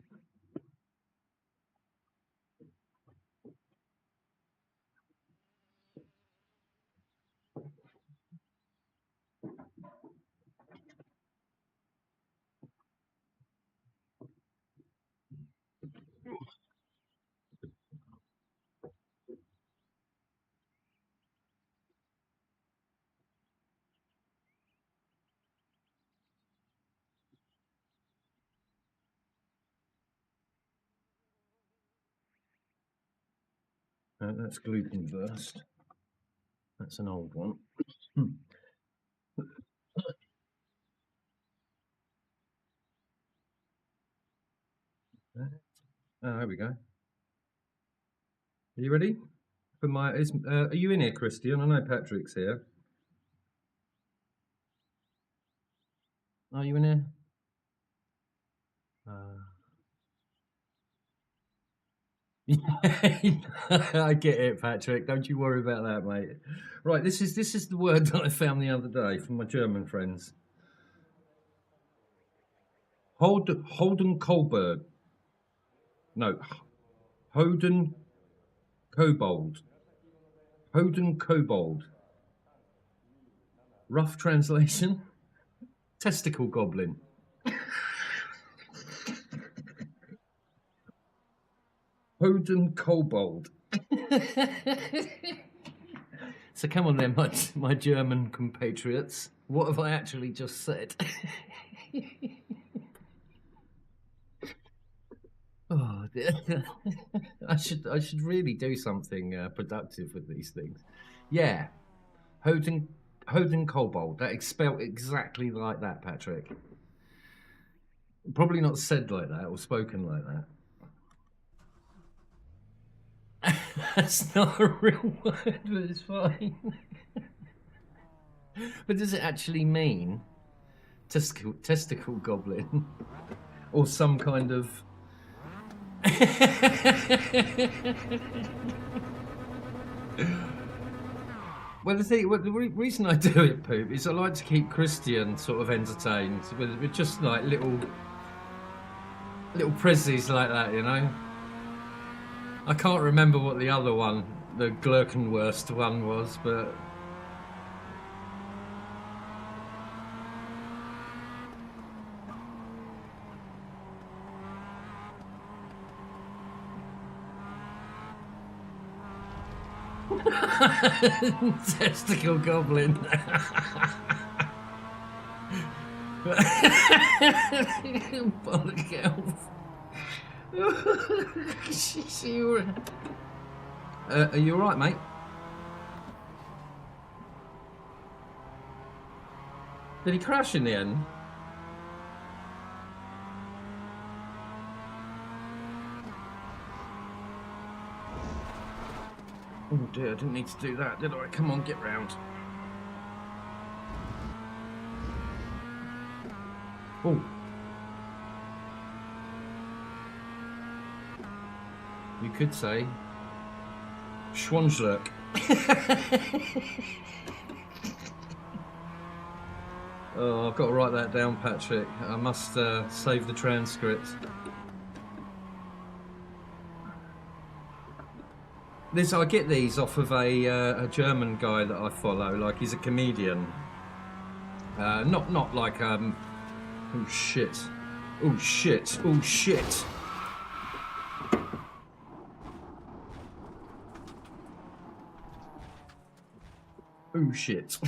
That's gluten burst. That's an old one. Hmm. Oh, there we go. Are you ready for my? Are you in here, Christian? I know Patrick's here. Are you in here? I get it, Patrick. Don't you worry about that, mate. Right, this is the word that I found the other day from my German friends. Holden Kohlberg. No, Holden Kobold. Holden Kobold. Rough translation: testicle goblin. Holden Kobold. So come on then, my German compatriots. What have I actually just said? Oh dear. I should really do something productive with these things. Yeah, Hoden Kobold. That is spelt exactly like that, Patrick. Probably not said like that or spoken like that. That's not a real word, but it's fine. But does it actually mean testicle goblin or some kind of? Well, the reason I do it, Poop, is I like to keep Christian sort of entertained with just like little prezzies like that, you know. I can't remember what the other one, the Glurkenwurst one, was, but. Testicle goblin. Bollock elf. Are you alright, mate? Did he crash in the end? Oh dear, I didn't need to do that, did I? Come on, get round. Oh. You could say Schwanzlurk. Oh, I've got to write that down, Patrick. I must save the transcript. I get these off of a German guy that I follow. Like, he's a comedian. Not like oh shit, oh shit, oh shit. Oh shit.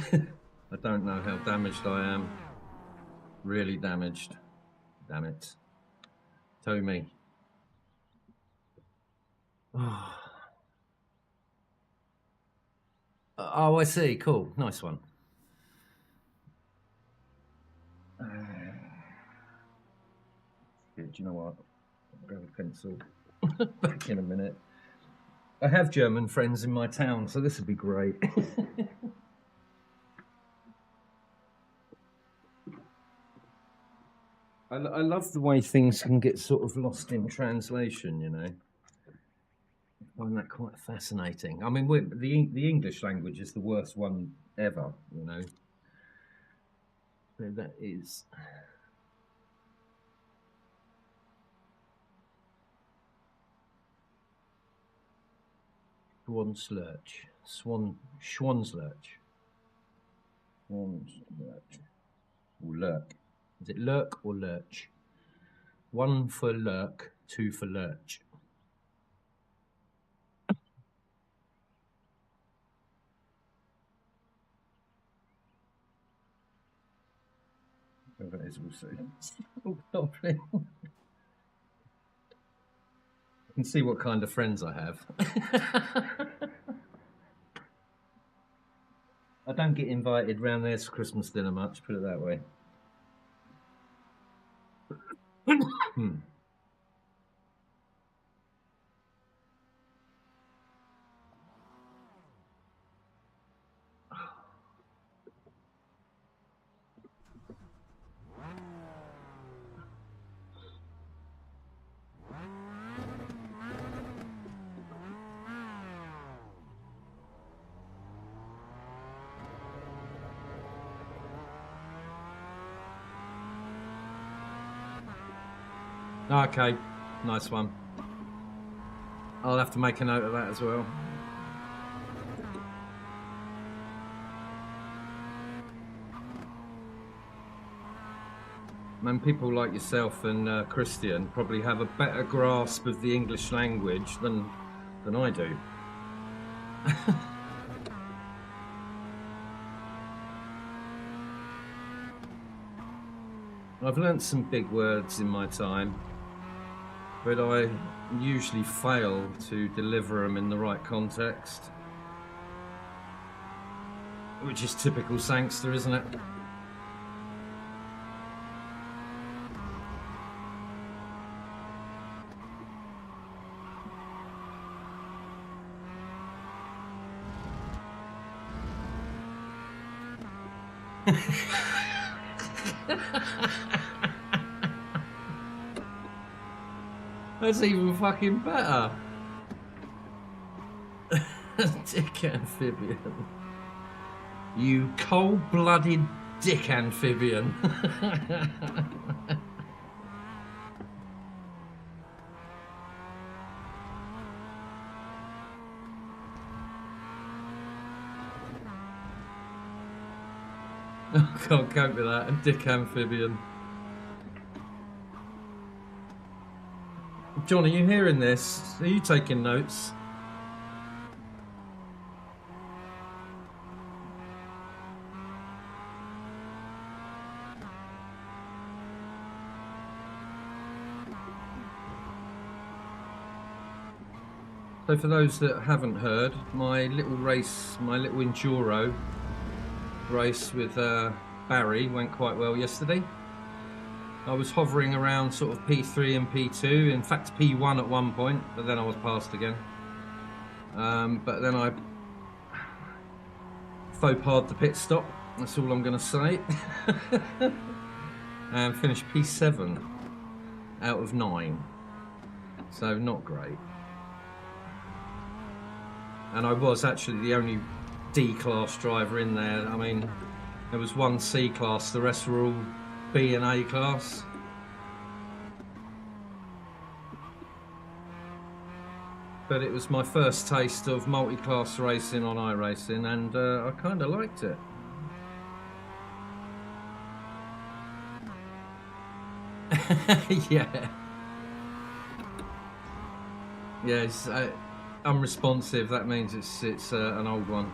I don't know how damaged I am. Really damaged. Damn it. Tell me. Oh, I see. Cool. Nice one. Do you know what? I'll grab a pencil. Back in a minute. I have German friends in my town, so this would be great. I love the way things can get sort of lost in translation, you know. I find that quite fascinating. I mean, the English language is the worst one ever, you know. So that is. Schwanzlurch. Schwanzlurch. Schwanzlurch. Or lurk. Is it lurk or lurch? 1 for lurk, 2 for lurch. Whoever it is, we'll see. Oh, lovely. I can see what kind of friends I have. I don't get invited round there to Christmas dinner much, put it that way. Okay, nice one. I'll have to make a note of that as well. And people like yourself and Christian probably have a better grasp of the English language than I do. I've learnt some big words in my time, but I usually fail to deliver them in the right context, which is typical Sangster, isn't it? That's even fucking better. Dick amphibian. You cold-blooded dick amphibian. I can't cope with that. A dick amphibian. John, are you hearing this? Are you taking notes? So for those that haven't heard, my little race, my little enduro race with Barry went quite well yesterday. I was hovering around sort of P3 and P2, in fact P1 at one point, but then I was passed again. But then I faux pas the pit stop, that's all I'm going to say. And finished P7 out of 9, so not great. And I was actually the only D-class driver in there. I mean, there was one C-class, the rest were all B and A class. But it was my first taste of multi-class racing on iRacing, and I kind of liked it. Yeah. Yeah, it's unresponsive. That means it's an old one.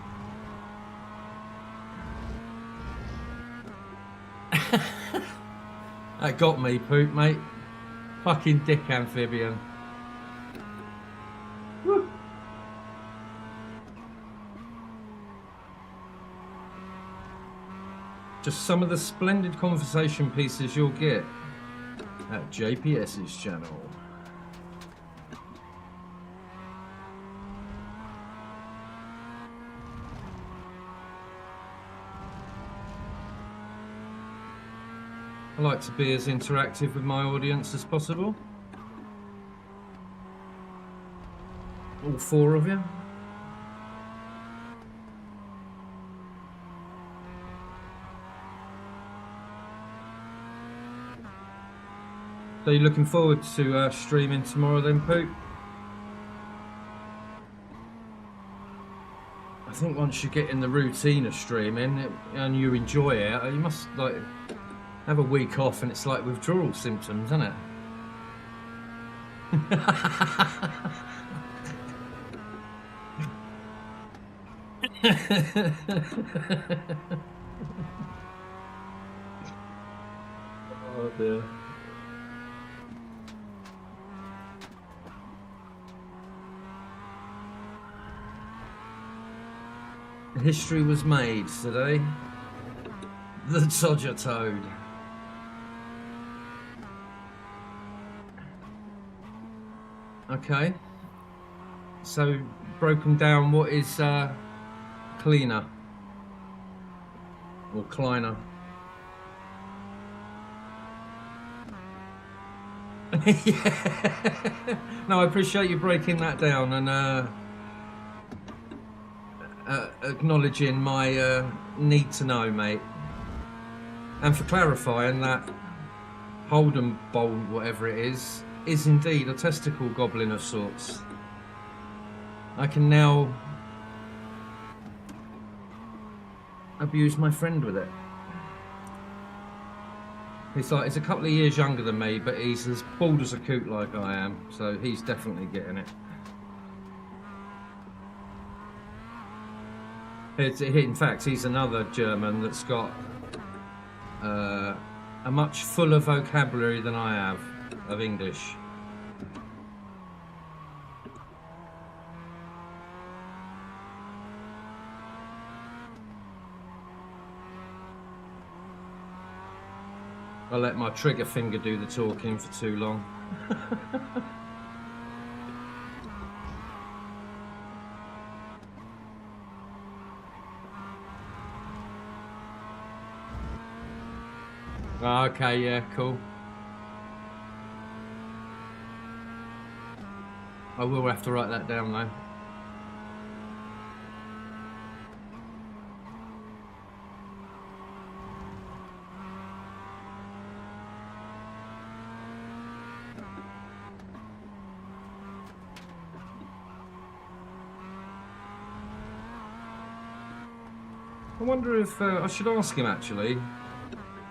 That got me, Poop, mate. Fucking dick amphibian. Woo. Just some of the splendid conversation pieces you'll get at JPS's channel. I like to be as interactive with my audience as possible. All 4 of you. So you're looking forward to streaming tomorrow then, Poop? I think once you get in the routine of streaming and you enjoy it, you must like have a week off, and it's like withdrawal symptoms, isn't it? Oh dear. History was made today. The Todger Toad. Okay. So, broken down, what is cleaner? Or Kleiner? Yeah. No, I appreciate you breaking that down and acknowledging my need to know, mate. And for clarifying that Holden Bowl, whatever it is indeed a testicle goblin of sorts. I can now abuse my friend with it. He's a couple of years younger than me, but he's as bald as a coot like I am, so he's definitely getting it. In fact, he's another German that's got a much fuller vocabulary than I have of English. I let my trigger finger do the talking for too long. Okay, yeah, cool. I will have to write that down though. I wonder if I should ask him actually.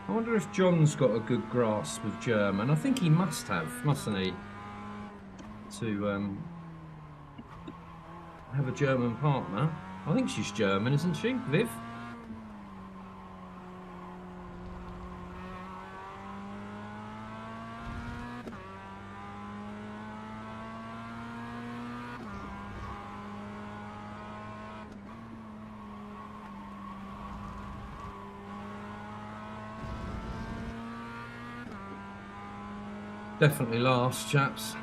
I wonder if John's got a good grasp of German. I think he must have, mustn't he? To have a German partner. I think she's German, isn't she, Viv? Definitely last, chaps.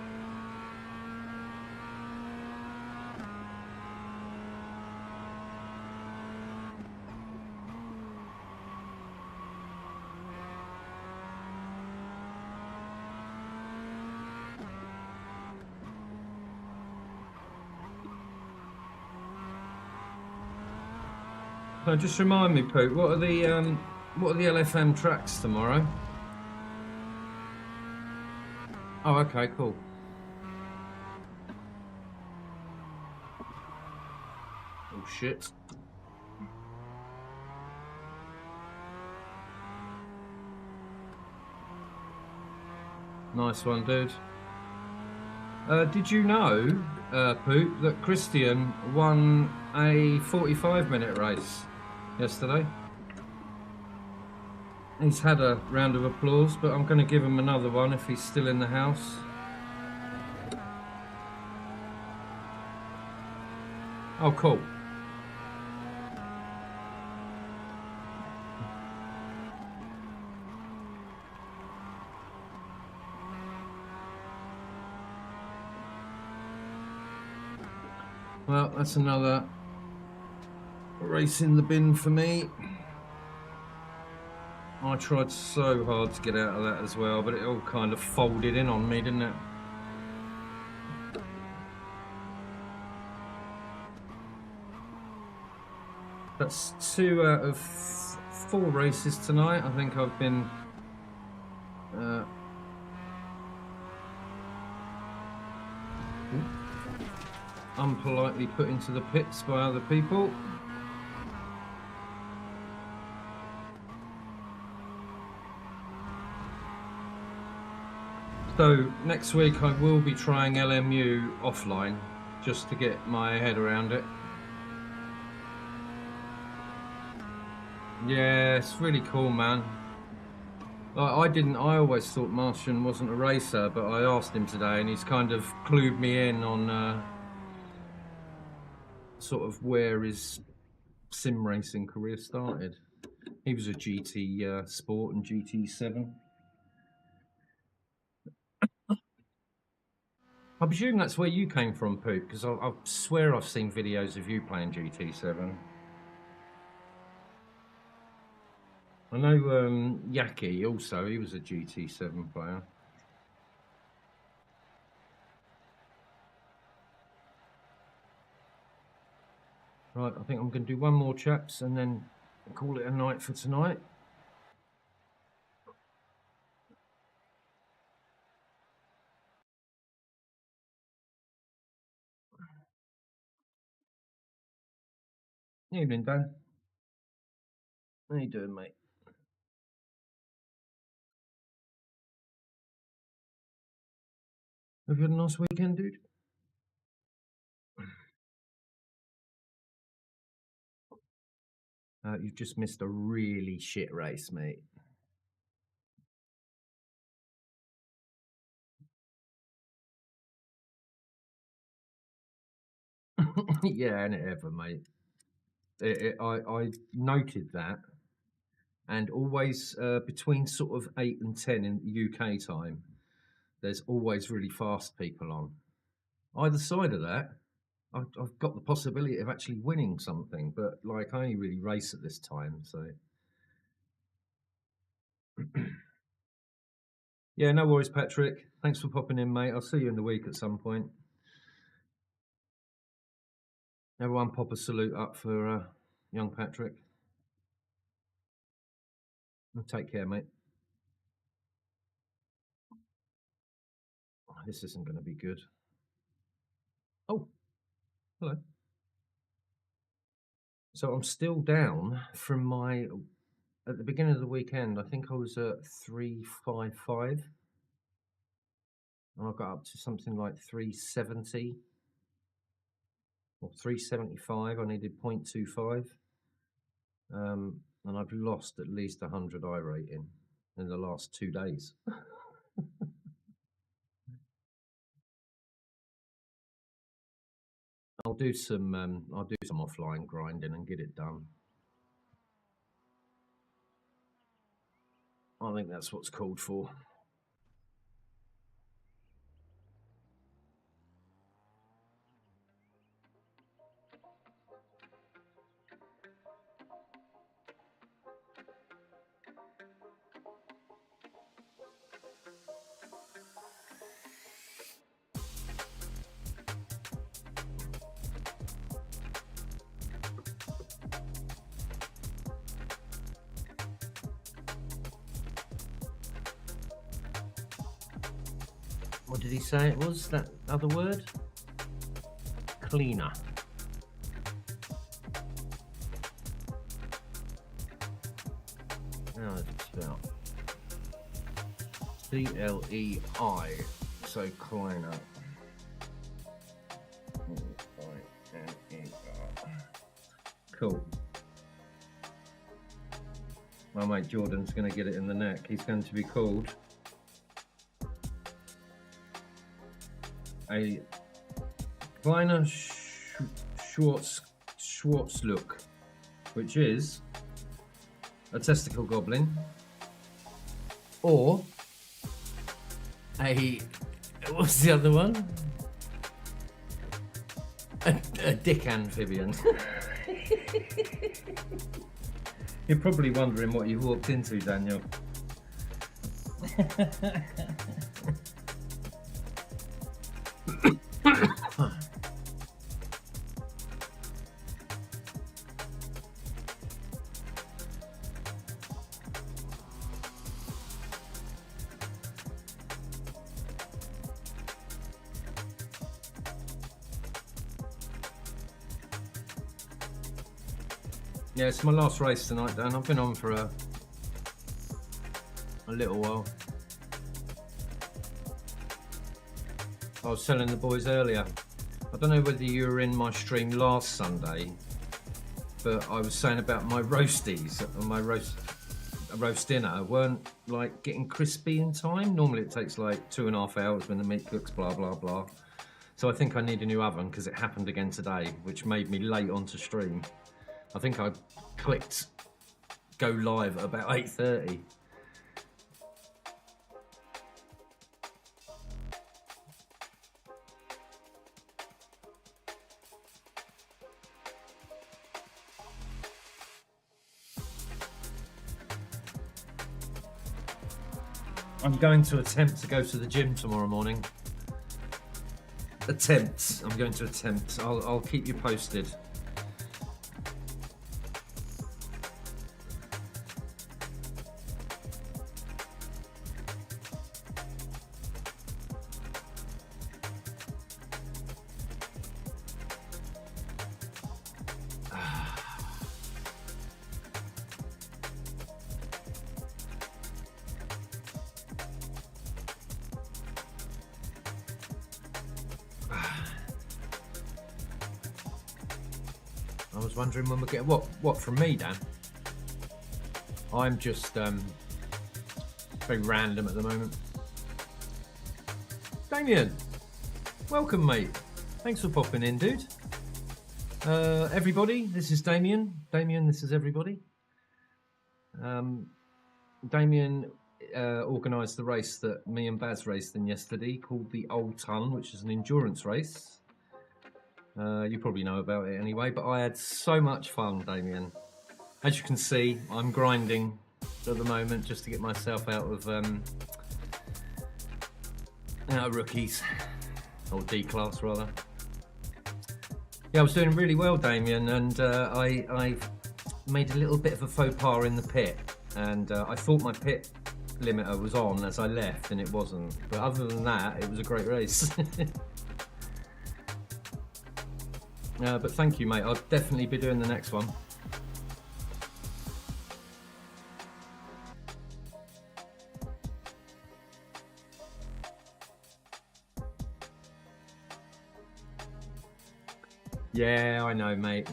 So just remind me, Poot, what are the LFM tracks tomorrow? Oh, okay, cool. Oh shit. Nice one, dude. Did you know, Poot, that Christian won a 45-minute race yesterday? He's had a round of applause, but I'm going to give him another one if he's still in the house. Oh, cool. Well, that's another race in the bin for me. I tried so hard to get out of that as well, but it all kind of folded in on me, didn't it? That's 2 out of 4 races tonight. I think I've been unpolitely put into the pits by other people. So next week I will be trying LMU offline just to get my head around it. Yeah, it's really cool, man. I always thought Martian wasn't a racer, but I asked him today and he's kind of clued me in on sort of where his sim racing career started. He was a GT Sport and GT7. I presume that's where you came from, Poop, because I swear I've seen videos of you playing GT7. I know Yaki also, he was a GT7 player. Right, I think I'm going to do one more, chaps, and then call it a night for tonight. Evening, Dan. How you doing, mate? Have you had a nice weekend, dude? You've just missed a really shit race, mate. Yeah, and it ever, mate. I noted that, and always between sort of 8 and 10 in UK time, there's always really fast people on. Either side of that, I've got the possibility of actually winning something, but like I only really race at this time, so. Yeah, no worries, Patrick. Thanks for popping in, mate. I'll see you in the week at some point. Everyone pop a salute up for young Patrick. Take care, mate. Oh, this isn't going to be good. Oh, hello. So I'm still down from my, at the beginning of the weekend, I think I was at 355. And I got up to something like 370 or 375. I needed 0.25. And I've lost at least 100 I rating in the last 2 days. I'll do some offline grinding and get it done. I think that's what's called for. What did he say it was, that other word? Cleaner. Now it's spelled C-L-E-I, so cleaner. Cool. Well, mate, Jordan's going to get it in the neck. He's going to be called a kleiner Schwarzlook, which is a testicle goblin, or a, what's the other one? A dick amphibian. You're probably wondering what you walked into, Daniel. Yeah, it's my last race tonight, Dan. I've been on for a little while. I was telling the boys earlier, I don't know whether you were in my stream last Sunday, but I was saying about my roasties, roast dinner weren't like getting crispy in time. Normally it takes like 2.5 hours when the meat cooks, blah, blah, blah. So I think I need a new oven because it happened again today, which made me late onto stream. I think I clicked go live at about 8:30. I'm going to attempt to go to the gym tomorrow morning. I'm going to attempt. I'll keep you posted. I was wondering when we'll get what from me, Dan. I'm just very random at the moment. Damien, welcome, mate. Thanks for popping in, dude. Everybody, this is Damien. Damien, this is everybody. Damien organised the race that me and Baz raced in yesterday, called the Old Ton, which is an endurance race. You probably know about it anyway, but I had so much fun, Damien. As you can see, I'm grinding at the moment just to get myself out of rookies, or D-class rather. Yeah, I was doing really well, Damien, and I made a little bit of a faux pas in the pit, and I thought my pit limiter was on as I left, and it wasn't. But other than that, it was a great race. But thank you, mate. I'll definitely be doing the next one. Yeah, I know, mate.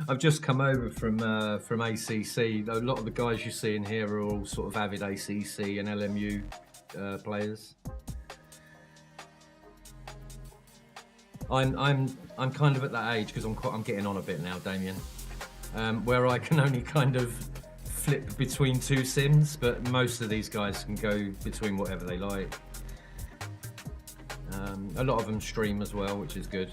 I've just come over from ACC. A lot of the guys you see in here are all sort of avid ACC and LMU players. I'm kind of at that age because I'm getting on a bit now, Damien, where I can only kind of flip between two sims, but most of these guys can go between whatever they like. A lot of them stream as well, which is good.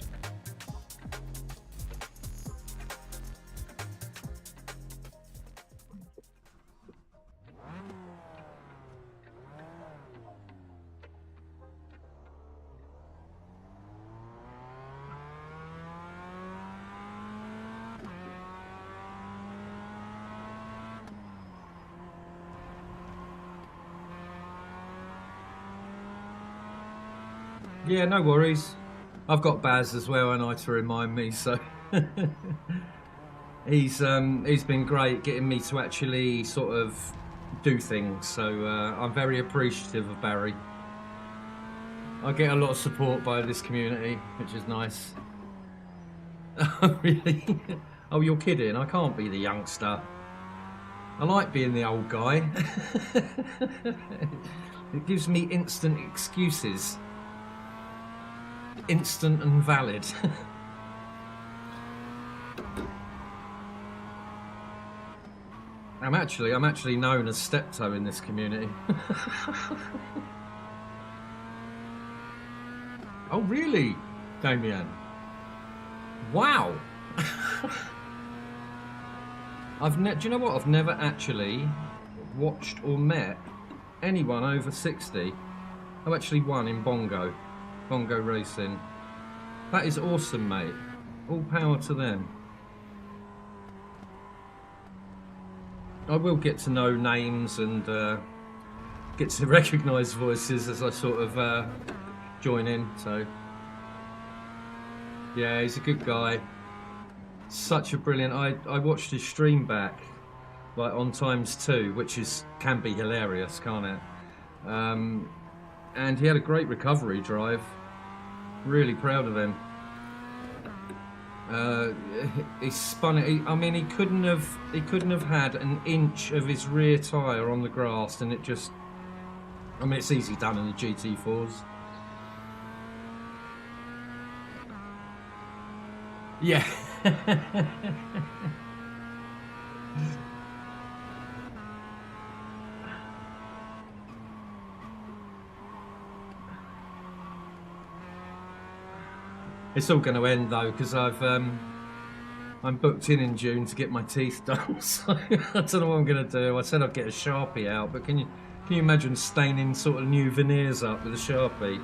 Yeah, no worries. I've got Baz as well, and I to remind me. So he's been great getting me to actually sort of do things. So I'm very appreciative of Barry. I get a lot of support by this community, which is nice. Really? Oh, you're kidding? I can't be the youngster. I like being the old guy. It gives me instant excuses. Instant and valid. I'm actually known as Steptoe in this community. Oh really, Damien? Wow. Do you know what? I've never actually watched or met anyone over 60 who actually won in Bongo racing. That is awesome, mate. All power to them. I will get to know names and get to recognise voices as I sort of join in. So yeah, he's a good guy. Such a brilliant. I watched his stream back, like on ×2, which can be hilarious, can't it? And he had a great recovery drive. Really proud of him. He spun it. I mean, he couldn't have had an inch of his rear tyre on the grass, and it just. I mean, it's easy done in the GT4s. Yeah. It's all going to end though, because I'm booked in June to get my teeth done. So I don't know what I'm going to do. I said I'd get a Sharpie out, but can you imagine staining sort of new veneers up with a Sharpie?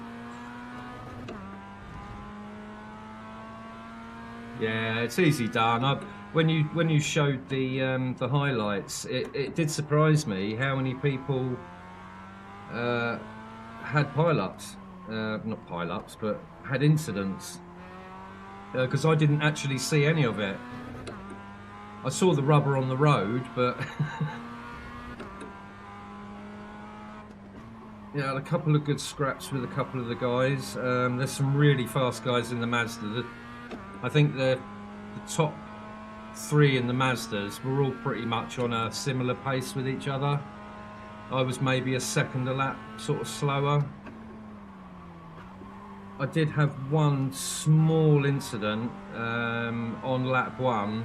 Yeah, it's easy done. When you showed the highlights, it did surprise me how many people had pile-ups, not pile-ups, but had incidents. Because I didn't actually see any of it. I saw the rubber on the road, but yeah, a couple of good scraps with a couple of the guys. There's some really fast guys in the Mazda. I think the top three in the Mazdas were all pretty much on a similar pace with each other. I was maybe a second a lap sort of slower. I did have one small incident on lap 1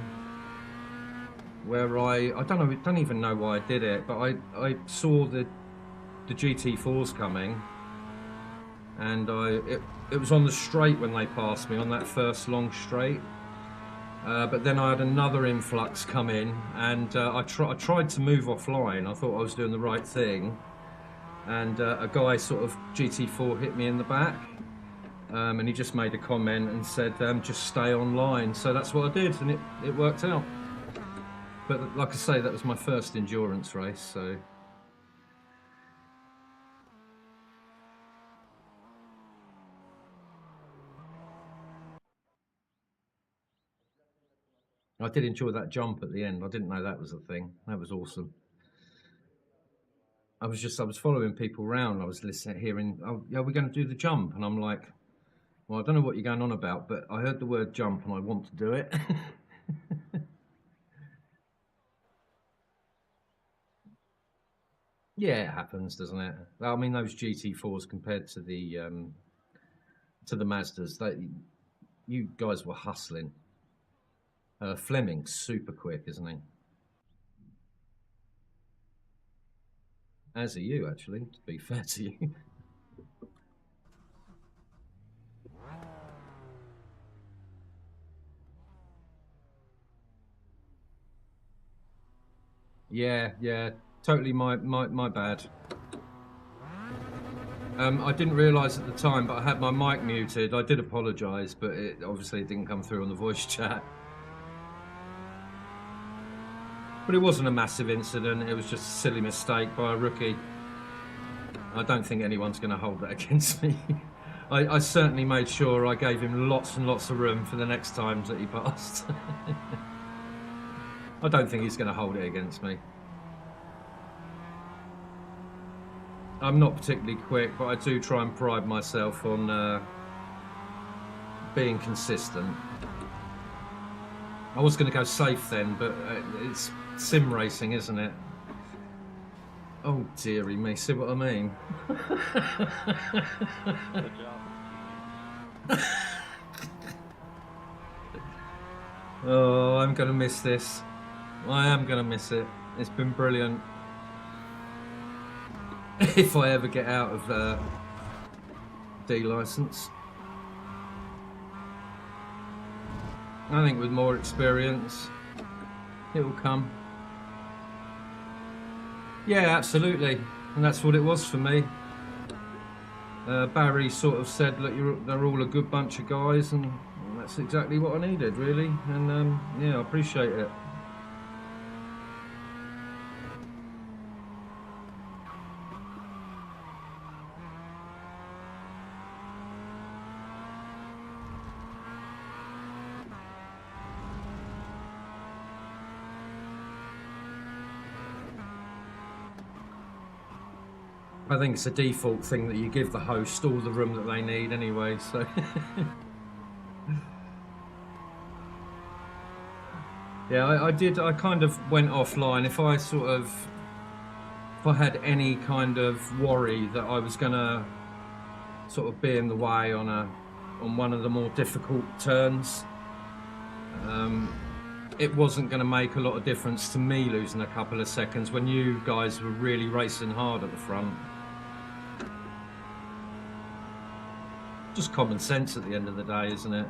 where I don't even know why I did it, but I saw the GT4s coming, and it was on the straight when they passed me on that first long straight. But then I had another influx come in, and I tried to move offline. I thought I was doing the right thing, and a guy sort of GT4 hit me in the back. And he just made a comment and said, just stay online. So that's what I did, and it worked out. But like I say, that was my first endurance race, so. I did enjoy that jump at the end. I didn't know that was a thing. That was awesome. I was following people around. I was hearing, oh, yeah, we're going to do the jump. And I'm like, well, I don't know what you're going on about, but I heard the word jump and I want to do it. Yeah, it happens, doesn't it? I mean, those GT4s compared to the Mazdas, you guys were hustling. Fleming's super quick, isn't he? As are you, actually, to be fair to you. Yeah, totally my bad. I didn't realise at the time, but I had my mic muted. I did apologise, but it obviously didn't come through on the voice chat. But it wasn't a massive incident. It was just a silly mistake by a rookie. I don't think anyone's going to hold that against me. I certainly made sure I gave him lots and lots of room for the next times that he passed. I don't think he's going to hold it against me. I'm not particularly quick, but I do try and pride myself on being consistent. I was going to go safe then, but it's sim racing, isn't it? Oh dearie me, see what I mean? Good job. Oh, I'm going to miss this. I am going to miss it. It's been brilliant. If I ever get out of D licence. I think with more experience, it will come. Yeah, absolutely, and that's what it was for me. Barry sort of said, look, they're all a good bunch of guys, and that's exactly what I needed, really, and yeah, I appreciate it. I think it's a default thing that you give the host all the room that they need anyway, so. Yeah, I did. I kind of went offline. If I had any kind of worry that I was gonna sort of be in the way on one of the more difficult turns, it wasn't going to make a lot of difference to me losing a couple of seconds when you guys were really racing hard at the front. Just common sense at the end of the day, isn't it?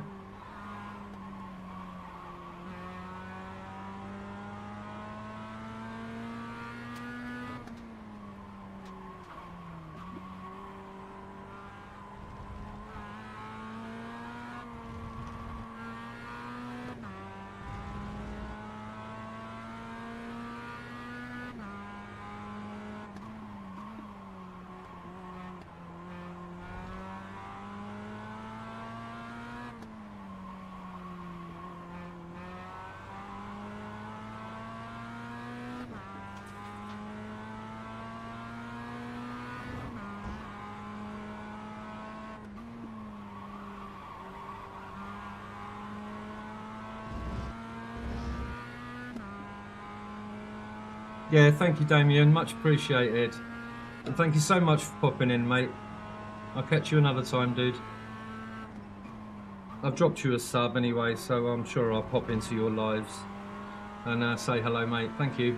Yeah, thank you, Damien. Much appreciated. And thank you so much for popping in, mate. I'll catch you another time, dude. I've dropped you a sub anyway, so I'm sure I'll pop into your lives and say hello, mate. Thank you.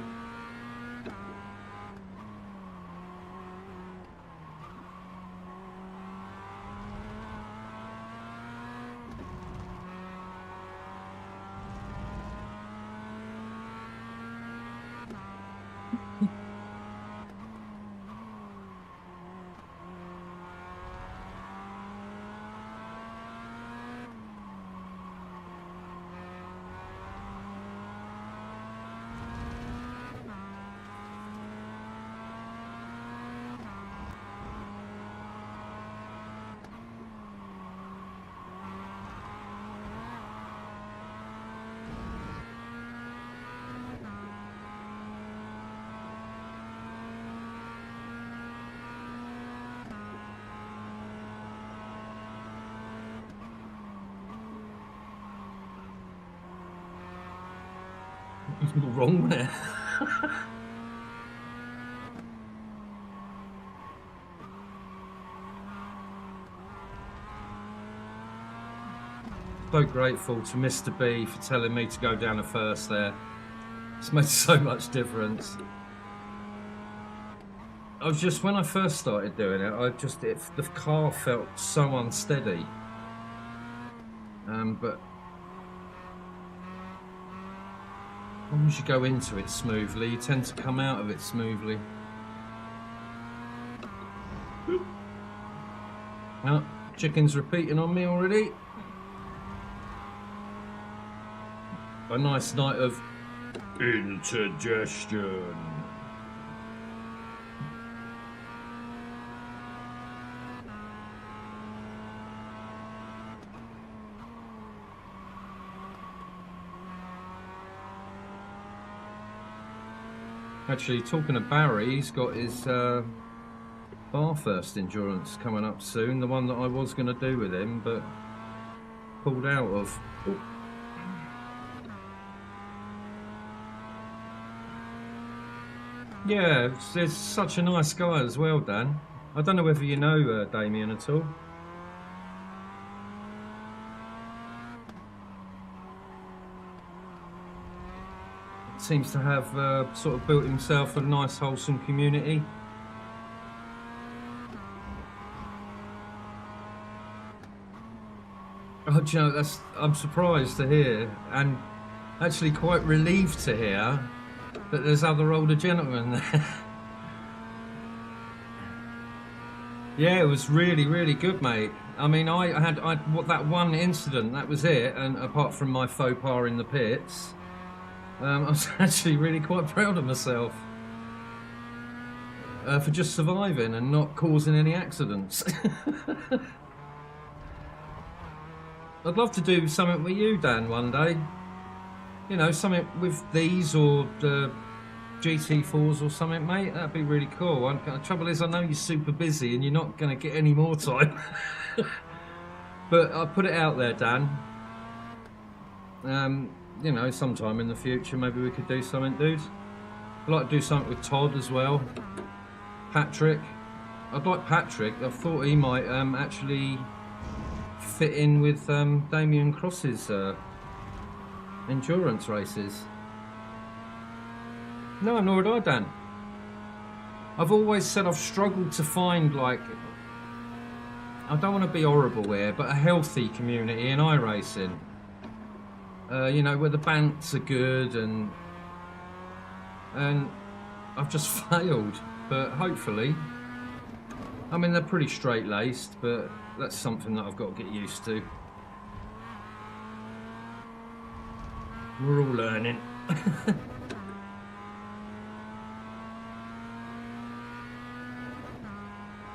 What's wrong there? So grateful to Mr. B for telling me to go down a first there. It's made so much difference. I was just, when I first started doing it, the car felt so unsteady. But as long as you go into it smoothly, you tend to come out of it smoothly. Oh, chicken's repeating on me already. A nice night of indigestion. Actually, talking of Barry, he's got his Barthurst endurance coming up soon. The one that I was going to do with him, but pulled out of. Oh. Yeah, there's such a nice guy as well, Dan. I don't know whether you know Damien at all. Seems to have sort of built himself a nice wholesome community. Oh, do you know, I'm surprised to hear, and actually quite relieved to hear that there's other older gentlemen there. Yeah, it was really, really good, mate. I mean, I had that one incident, that was it, and apart from my faux pas in the pits, I was actually really quite proud of myself for just surviving and not causing any accidents. I'd love to do something with you, Dan, one day. You know, something with these or the GT4s or something, mate. That'd be really cool. The trouble is, I know you're super busy and you're not going to get any more time. But I'll put it out there, Dan. you know, sometime in the future, maybe we could do something, dude. I'd like to do something with Todd as well. Patrick. I'd like Patrick. I thought he might actually fit in with Damien Cross's endurance races. No, nor would I, Dan. I've always said I've struggled to find, like, I don't want to be horrible here, but a healthy community in iRacing. You know, where the bants are good and I've just failed, but hopefully, I mean, they're pretty straight-laced, but that's something that I've got to get used to. We're all learning.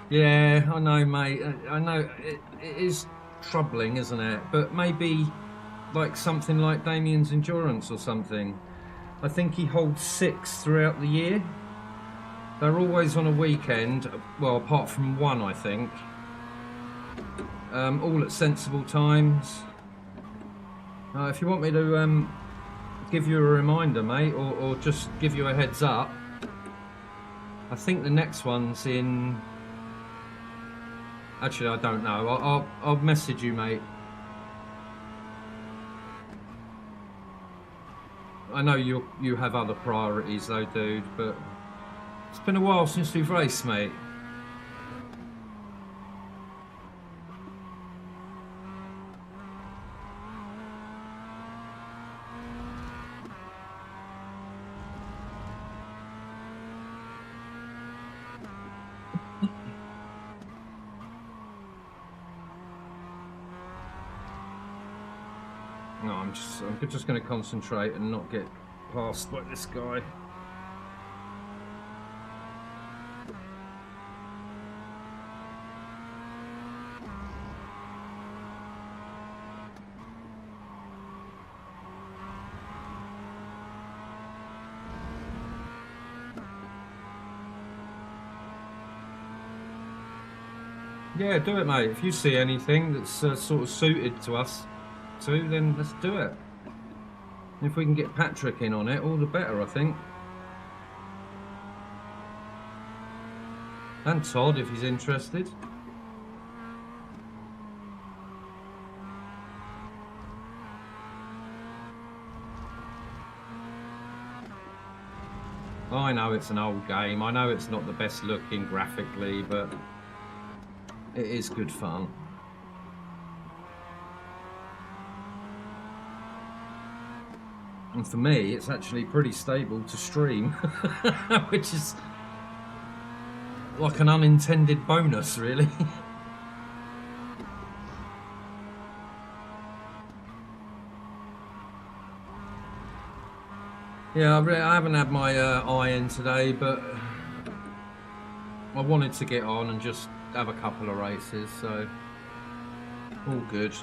Yeah, I know, mate. I know it is troubling, isn't it? But maybe like something like Damien's endurance or something. I think he holds 6 throughout the year. They're always on a weekend, well, apart from one, I think. All at sensible times. If you want me to give you a reminder, mate, or just give you a heads up, I think the next one's in... Actually, I don't know. I'll message you, mate. I know you have other priorities though, dude, but it's been a while since we've raced, mate. No, I'm just going to concentrate and not get passed by this guy. Yeah, do it, mate. If you see anything that's sort of suited to us too, then let's do it. If we can get Patrick in on it, all the better, I think. And Todd, if he's interested. I know it's an old game. I know it's not the best looking graphically, but it is good fun. And for me, it's actually pretty stable to stream, which is like an unintended bonus, really. Yeah, I haven't had my eye in today, but I wanted to get on and just have a couple of races, so all good.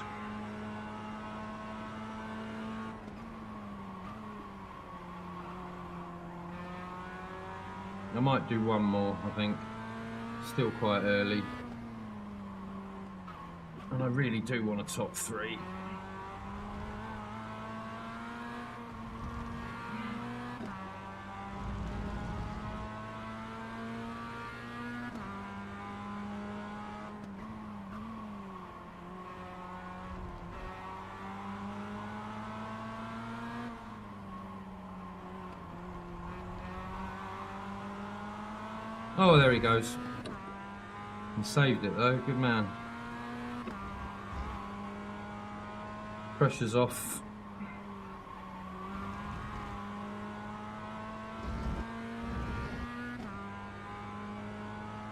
I might do one more, I think. Still quite early. And I really do want a top 3. Oh, there he goes. He saved it though, good man. Pressure's off.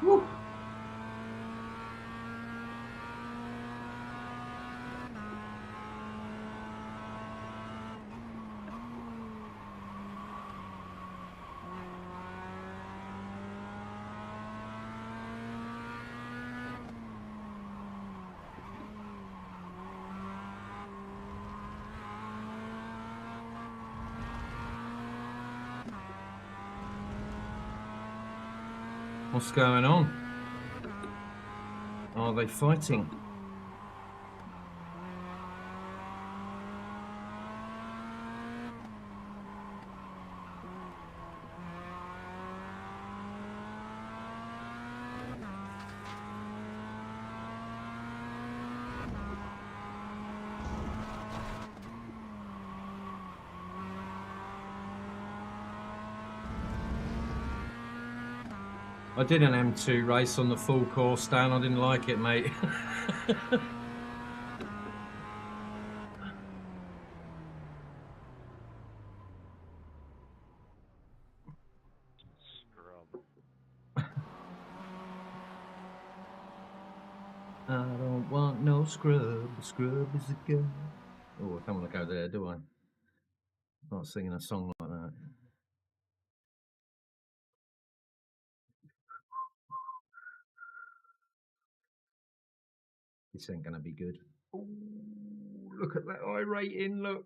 Woo. What's going on? Are they fighting? I did an M2 race on the full course, Stan. I didn't like it, mate. Scrub. I don't want no scrub. Scrub is a girl. Oh, I don't want to go there, do I? I'm not singing a song like that. This ain't gonna be good. Oh, look at that I rating. Look.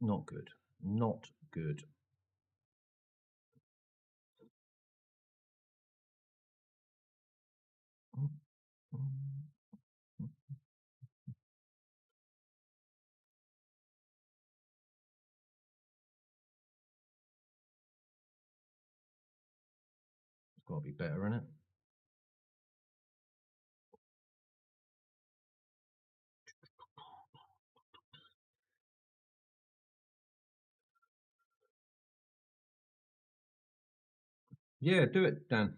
Not good. Not good. It's got to be better, isn't it? Yeah, do it, Dan.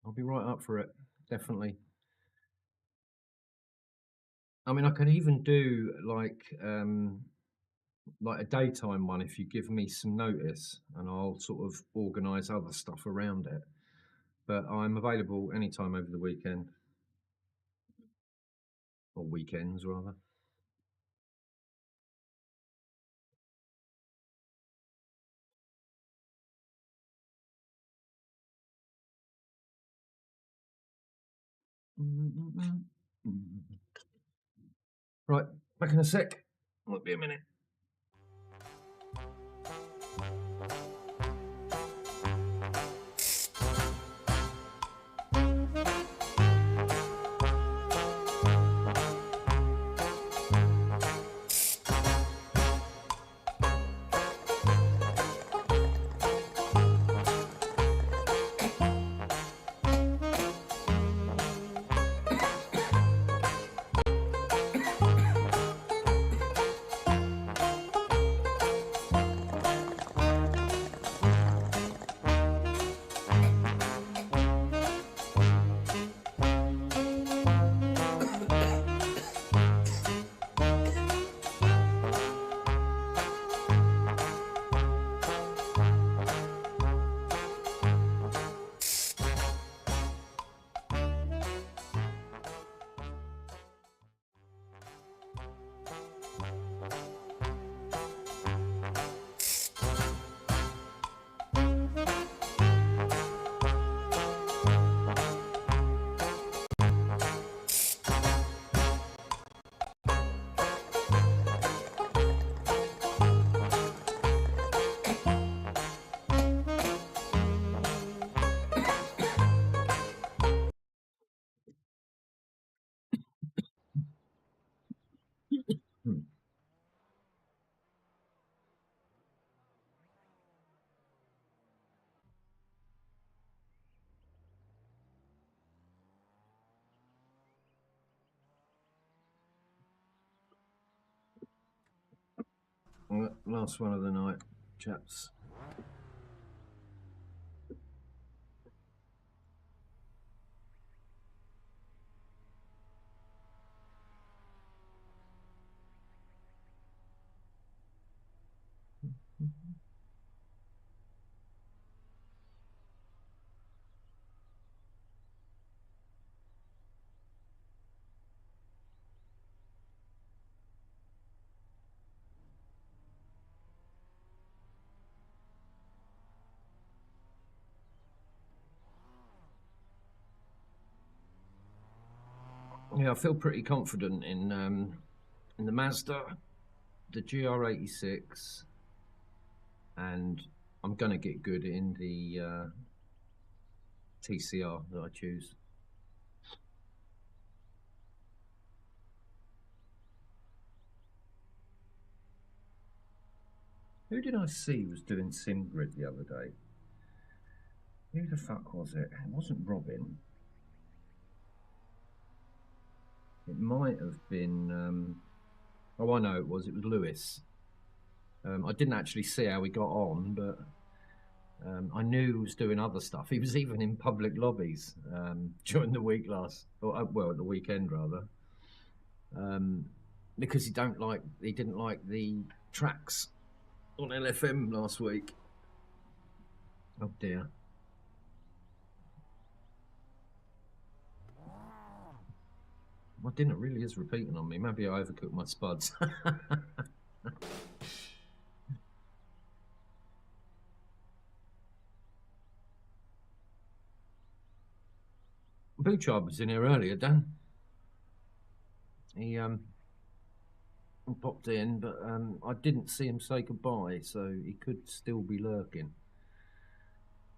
I'll be right up for it. Definitely. I mean, I can even do like a daytime one if you give me some notice, and I'll sort of organise other stuff around it. But I'm available anytime over the weekend, or weekends rather. Right, back in a sec. Might be a minute. Last one of the night, chaps. Yeah, I feel pretty confident in the Mazda, the GR86, and I'm going to get good in the TCR that I choose. Who did I see was doing SimGrid the other day? Who the fuck was it? It wasn't Robin. It might have been Oh, I know it was Lewis. I didn't actually see how he got on, but I knew he was doing other stuff. He was even in public lobbies during the week well, at the weekend rather, because he didn't like the tracks on LFM last week. Oh dear. My dinner really is repeating on me. Maybe I overcooked my spuds. Bouchard was in here earlier, Dan. He popped in, but I didn't see him say goodbye, so he could still be lurking.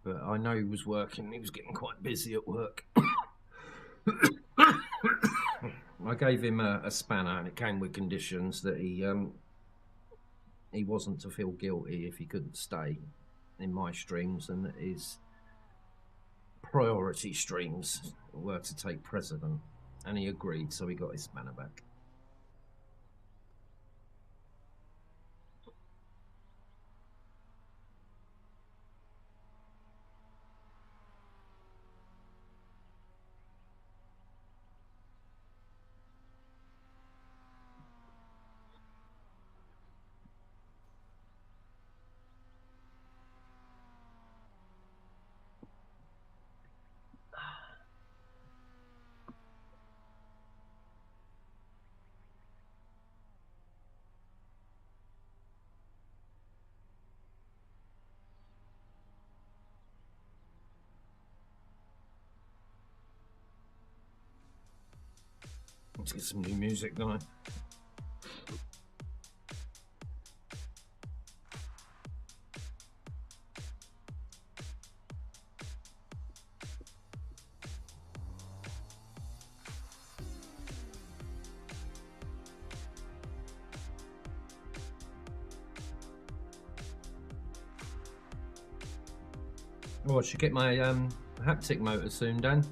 But I know he was working. He was getting quite busy at work. I gave him a spanner, and it came with conditions that he wasn't to feel guilty if he couldn't stay in my streams, and that his priority streams were to take precedent. And he agreed, so he got his spanner back. Let's get some new music going. Oh, I should get my haptic motor soon, Dan.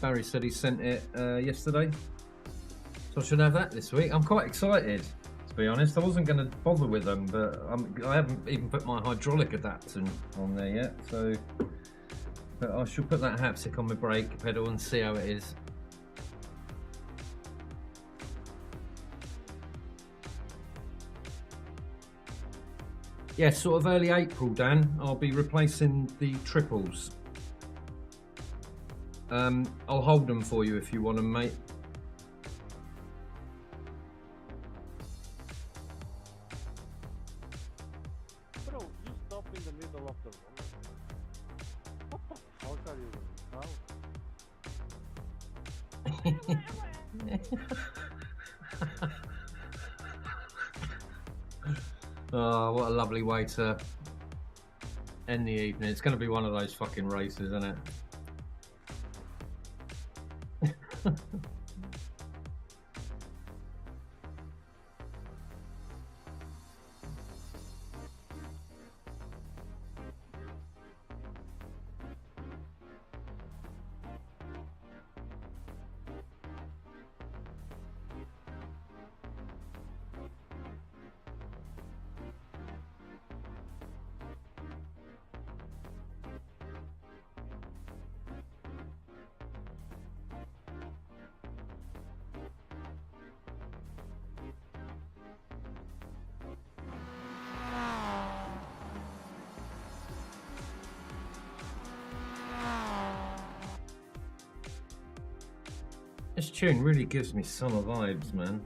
Barry said he sent it yesterday, so I should have that this week. I'm quite excited, to be honest. I wasn't going to bother with them, but I haven't even put my hydraulic adapter on there yet, so but I shall put that haptic on my brake pedal and see how it is. Yeah, sort of early April, Dan. I'll be replacing the triples. I'll hold them for you if you want them, mate. Bro, you stop in the middle of the road. What the fuck are you doing now? Oh, what a lovely way to end the evening. It's going to be one of those fucking races, isn't it? This tune really gives me summer vibes, man.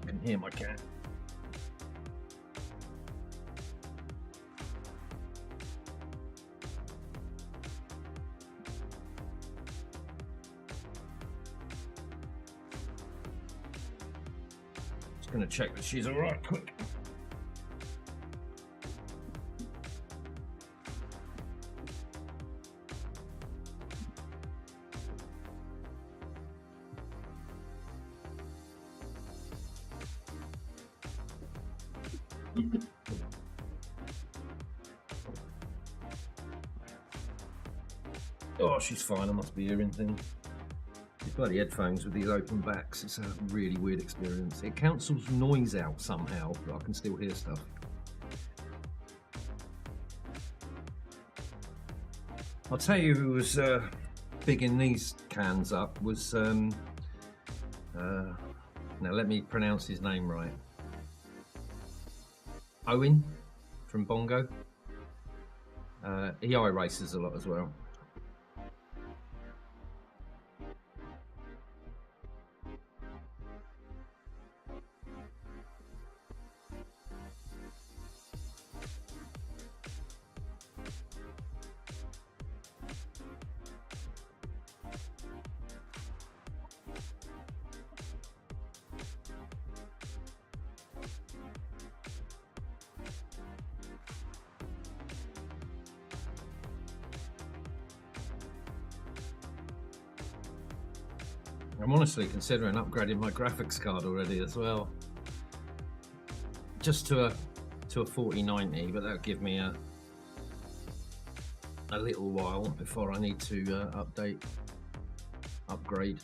I can hear my cat. going to check that she's all right quick. Oh, she's fine. I must be hearing things. These bloody headphones with these open backs, it's a really weird experience. It cancels noise out somehow, but I can still hear stuff. I'll tell you who was bigging these cans up was, now let me pronounce his name right. Owen from Bongo. He iRaces a lot as well. I'm honestly considering upgrading my graphics card already as well. Just to a 4090, but that'll give me a little while before I need to upgrade.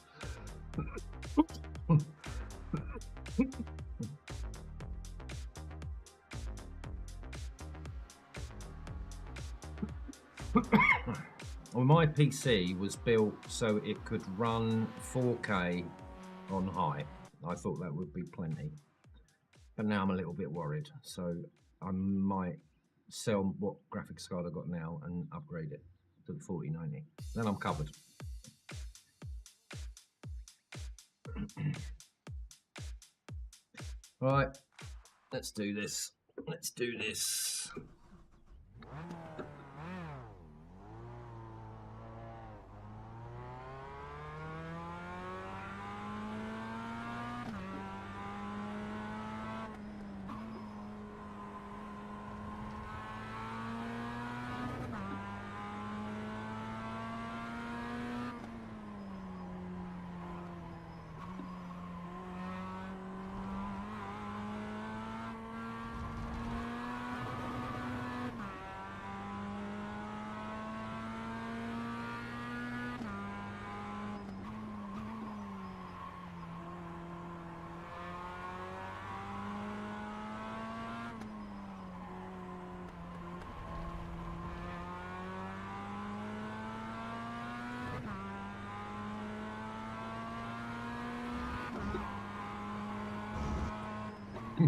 Well, my PC was built so it could run 4K on high. I thought that would be plenty. But now I'm a little bit worried. So I might sell what graphics card I got now and upgrade it to the 4090. Then I'm covered. Right, let's do this. Let's do this.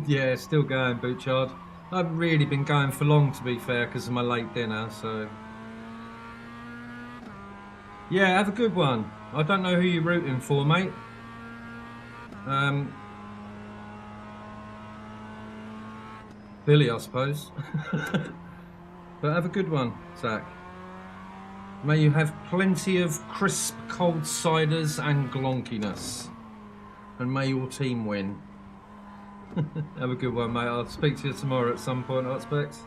Yeah, still going, Boochard. I haven't really been going for long, to be fair, because of my late dinner, so... Yeah, have a good one. I don't know who you're rooting for, mate. Billy, I suppose. But have a good one, Zach. May you have plenty of crisp cold ciders and glonkiness. And may your team win. Have a good one, mate. I'll speak to you tomorrow at some point, I expect.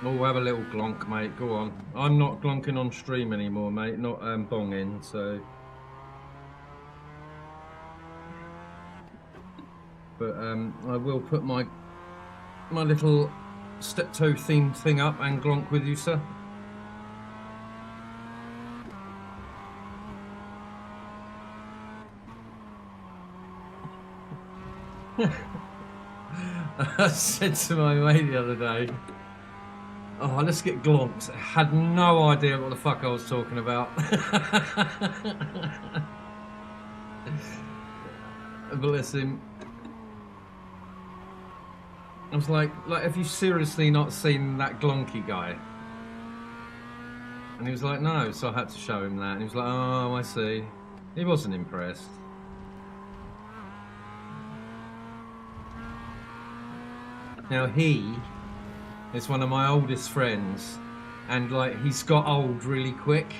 Oh, have a little glonk, mate. Go on. I'm not glonking on stream anymore, mate. Not bonging, so... But I will put my little steptoe themed thing up and glonk with you, sir. I said to my mate the other day, oh, let's get glonked. I had no idea what the fuck I was talking about. Bless him. I was like, have you seriously not seen that glonky guy? And he was like, no, so I had to show him that. And he was like, oh, I see. He wasn't impressed. Now he is one of my oldest friends, and like he's got old really quick.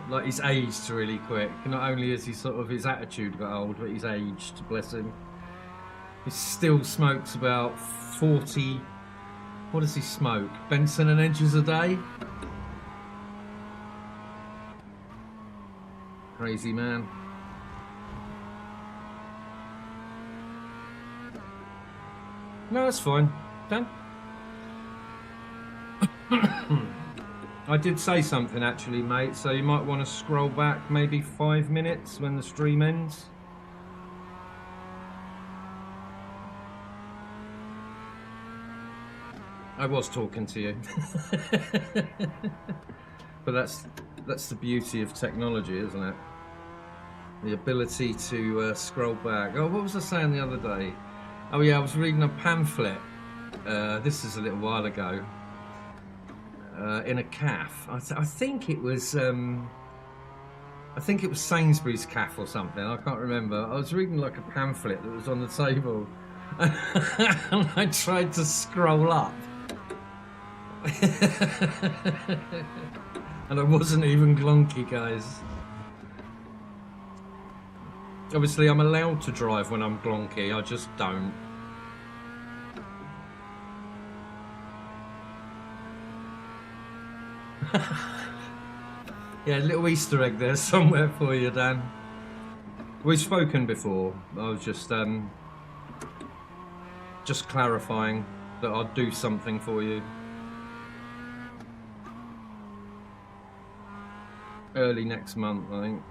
Like he's aged really quick. Not only has he sort of his attitude got old, but he's aged. Bless him. He still smokes about 40. What does he smoke? Benson and Edges a day? Crazy man. No, that's fine. Dan? I did say something actually, mate, so you might want to scroll back maybe 5 minutes when the stream ends. I was talking to you. But that's the beauty of technology, isn't it? The ability to scroll back. Oh, what was I saying the other day? Oh yeah, I was reading a pamphlet. This is a little while ago. In a calf. I think it was. I think it was Sainsbury's calf or something. I can't remember. I was reading like a pamphlet that was on the table, and I tried to scroll up, and I wasn't even glonky, guys. Obviously, I'm allowed to drive when I'm glonky. I just don't. Yeah, a little Easter egg there somewhere for you, Dan. We've spoken before. I was just clarifying that I'd do something for you. Early next month, I think.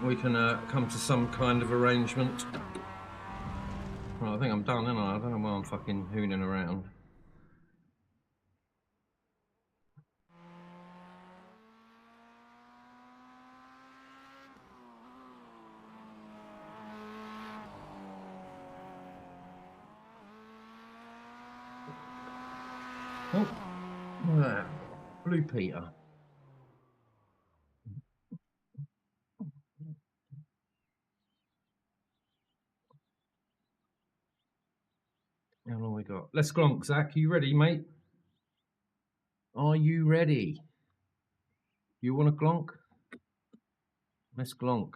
We can come to some kind of arrangement. Well, I think I'm done, aren't I? I don't know why I'm fucking hooning around. Oh, there. Blue Peter. How long we got? Let's glonk, Zach. Are you ready, mate? Are you ready? You want to glonk? Let's glonk.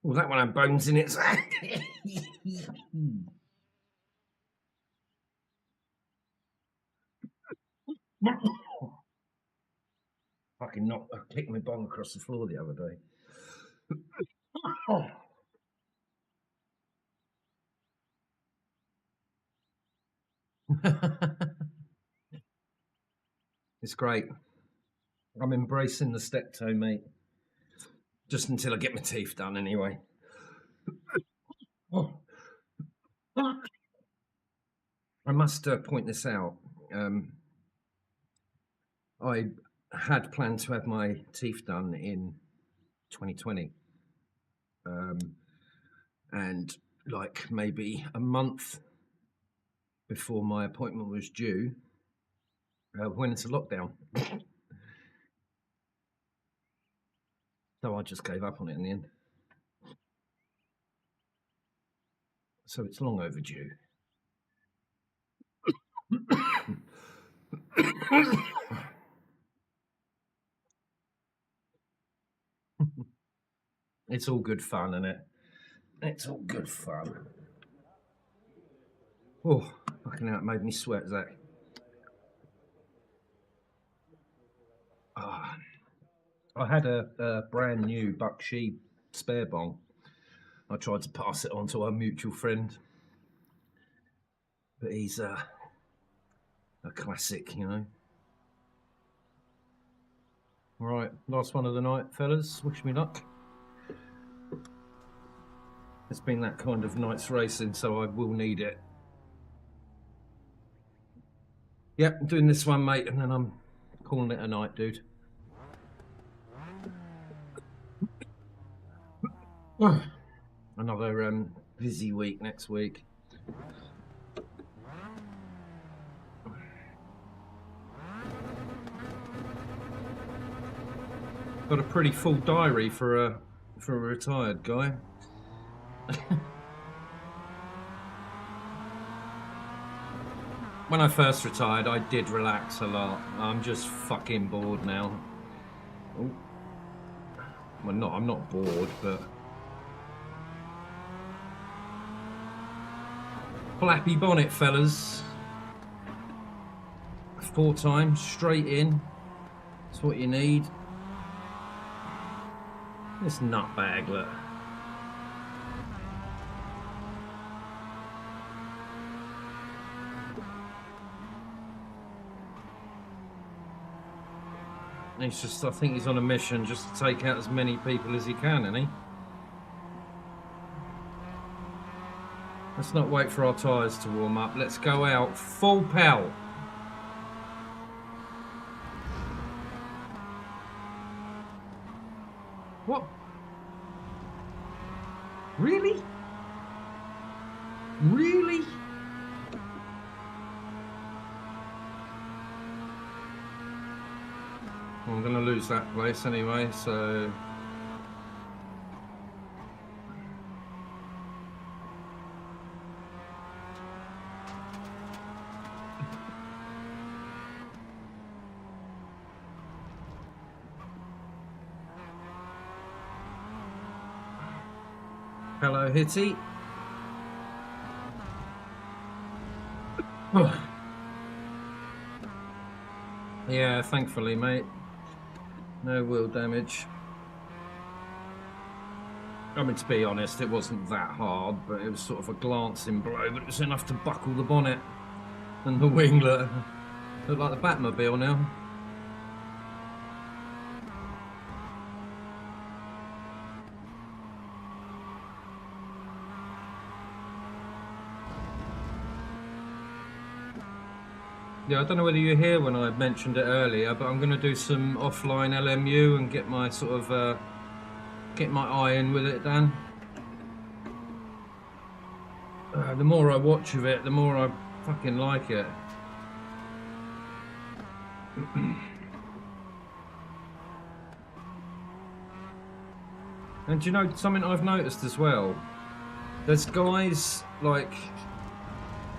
Well, that one had bones in it. Fucking knocked, I kicked my bong across the floor the other day. It's great. I'm embracing the step toe, mate. Just until I get my teeth done, anyway. I must point this out. I had planned to have my teeth done in 2020. And like maybe a month before my appointment was due, went into lockdown. So I just gave up on it in the end. So it's long overdue. It's all good fun, isn't it? It's all good fun. Oh, fucking hell, it made me sweat, Zach. Ah, I had a brand new Buckshee spare bong. I tried to pass it on to our mutual friend, but he's a classic, you know. All right, last one of the night, fellas. Wish me luck. It's been that kind of night's racing, so I will need it. Yep, I'm doing this one, mate, and then I'm calling it a night, dude. Another busy week next week. Got a pretty full diary for a retired guy. When I first retired, I did relax a lot. I'm just fucking bored now. Ooh. Well, I'm not bored, but flappy bonnet, fellas. 4 times straight in. That's what you need. This nutbag, look. He's just, I think he's on a mission just to take out as many people as he can, isn't he? Let's not wait for our tyres to warm up. Let's go out full pelt. What? Really? Really? I'm going to lose that place anyway, so... Hello, Hitty. Oh. Yeah, thankfully, mate. No wheel damage. I mean, to be honest, it wasn't that hard, but it was sort of a glancing blow, but it was enough to buckle the bonnet and the winglet. Look like the Batmobile now. Yeah, I don't know whether you hear when I mentioned it earlier, but I'm going to do some offline LMU and get my sort of get my eye in with it, Dan. The more I watch of it, the more I fucking like it. And do you know something I've noticed as well? There's guys like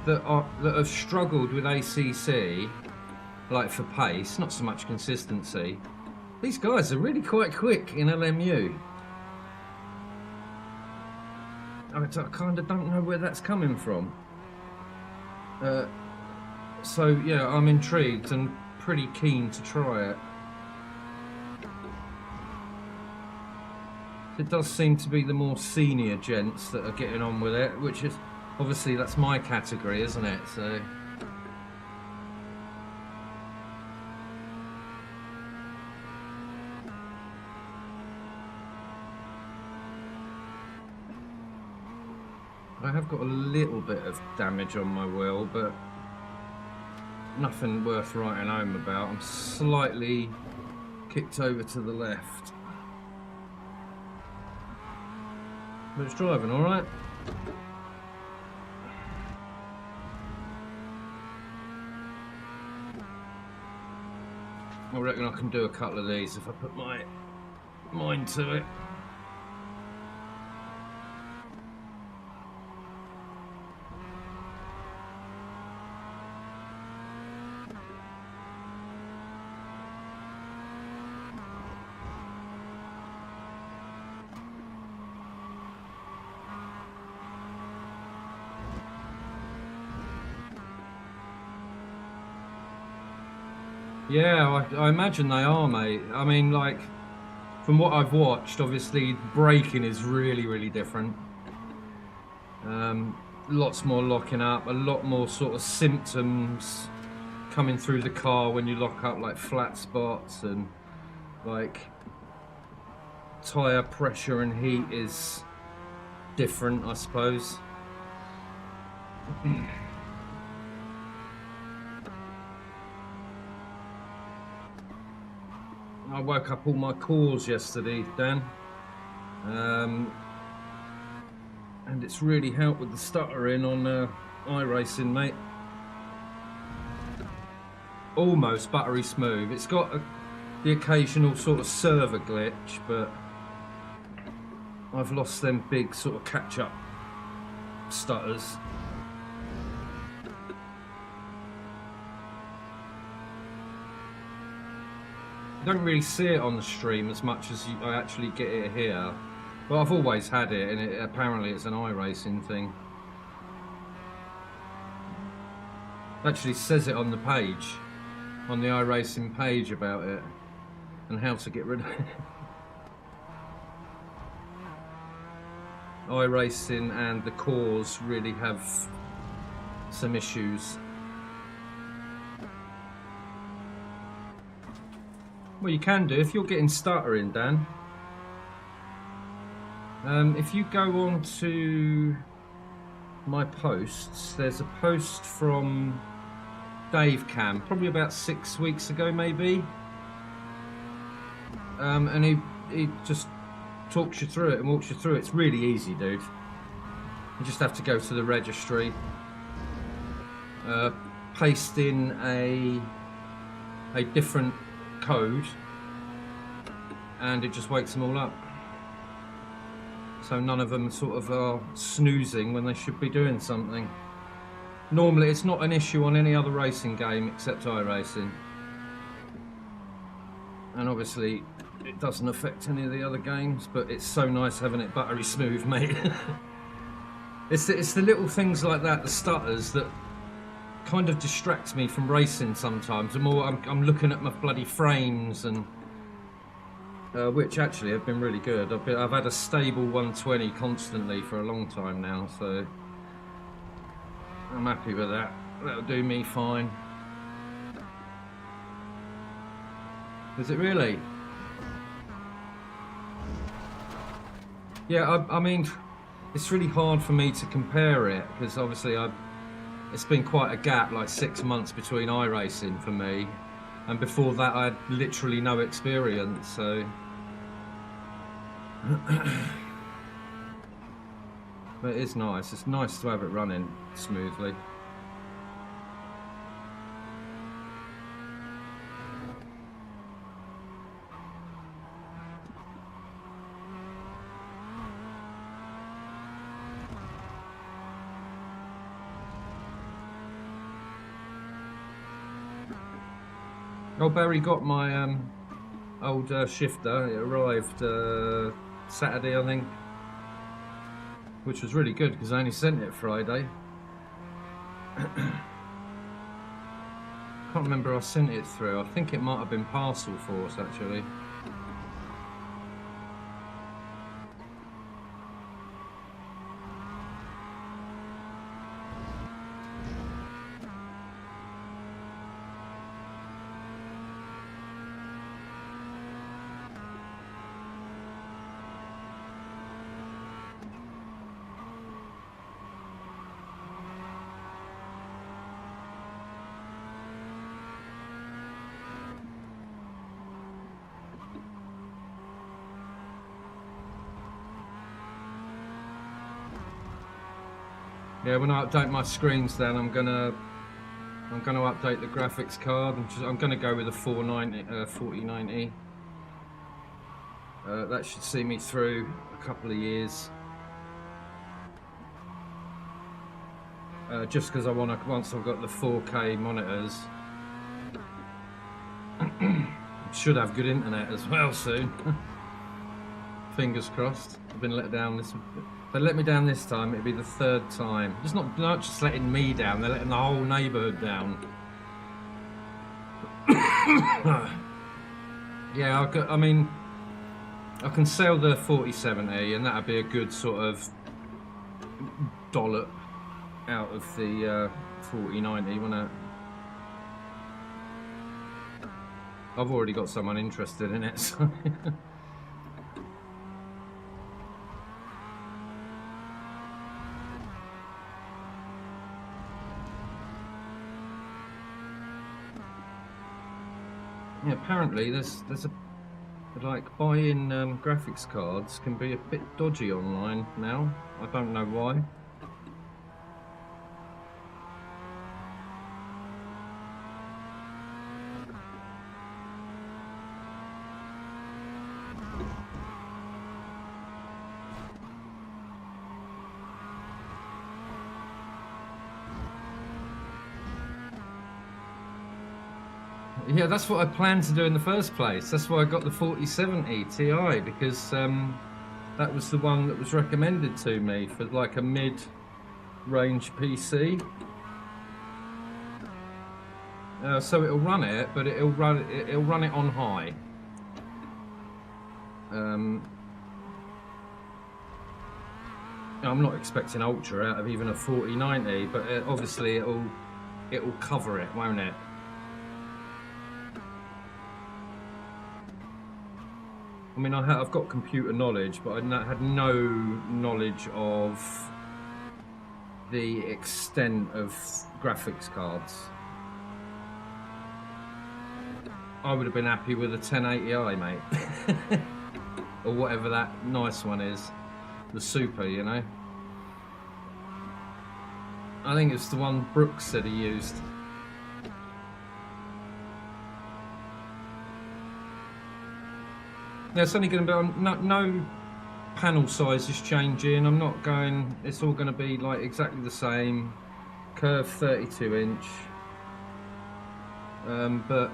that have struggled with ACC, like for pace, not so much consistency. These guys are really quite quick in LMU. I kind of don't know where that's coming from. So yeah, I'm intrigued and pretty keen to try it. It does seem to be the more senior gents that are getting on with it, which is obviously that's my category, isn't it? So. I have got a little bit of damage on my wheel, but nothing worth writing home about. I'm slightly kicked over to the left. But it's driving all right. I reckon I can do a couple of these if I put my mind to it. Yeah, I imagine they are, mate. I mean, like, from what I've watched, obviously braking is really, really different. Lots more locking up, a lot more sort of symptoms coming through the car when you lock up, like flat spots and like tyre pressure and heat is different, I suppose. I woke up all my cores yesterday, Dan. And it's really helped with the stuttering on iRacing, mate. Almost buttery smooth. It's got the occasional sort of server glitch, but I've lost them big sort of catch-up stutters. You don't really see it on the stream as much as I actually get it here. But I've always had it, and apparently it's an iRacing thing. It actually says it on the page, on the iRacing page about it, and how to get rid of it. iRacing and the cores really have some issues. Well, you can do, if you're getting stuttering, Dan. If you go on to my posts, there's a post from Dave Cam, probably about 6 weeks ago, maybe. And he just talks you through it and walks you through it. It's really easy, dude. You just have to go to the registry, paste in a different code, and it just wakes them all up. So none of them sort of are snoozing when they should be doing something. Normally it's not an issue on any other racing game except iRacing. And obviously it doesn't affect any of the other games, but it's so nice having it buttery smooth, mate. It's the little things like that, the stutters, that kind of distracts me from racing sometimes. The more I'm looking at my bloody frames, and which actually have been really good. I've had a stable 120 constantly for a long time now, so I'm happy with that. That'll do me fine. Is it really? Yeah, I mean, it's really hard for me to compare it, because obviously it's been quite a gap, like 6 months between iRacing for me, and before that I had literally no experience, so but it is nice. It's nice to have it running smoothly. Oh, Barry got my old shifter. It arrived Saturday, I think, which was really good because I only sent it Friday. Can't remember who I sent it through. I think it might have been Parcel Force, actually. Yeah, when I update my screens, then I'm gonna update the graphics card. I'm gonna go with a 4090. That should see me through a couple of years. Just because I want to, once I've got the 4K monitors, should have good internet as well soon. Fingers crossed. I've been let down this. They let me down this time. It'd be the third time. Just not just letting me down. They're letting the whole neighbourhood down. Yeah, I mean, I can sell the 4070, and that'd be a good sort of dollop out of the 4090, wouldn't it? I've already got someone interested in it. So. Yeah, apparently there's a like buying graphics cards can be a bit dodgy online now. I don't know why. Yeah, that's what I planned to do in the first place. That's why I got the 4070 Ti, because that was the one that was recommended to me for like a mid-range PC. So it'll run it, but it'll run it on high. I'm not expecting ultra out of even a 4090, but obviously it'll cover it, won't it? I mean, I've got computer knowledge, but I had no knowledge of the extent of graphics cards. I would have been happy with a 1080i, mate. Or whatever that nice one is. The Super, you know? I think it's the one Brooks said he used. Yeah, it's only going to be no panel size is changing. I'm not going. It's all going to be like exactly the same. Curved 32-inch. But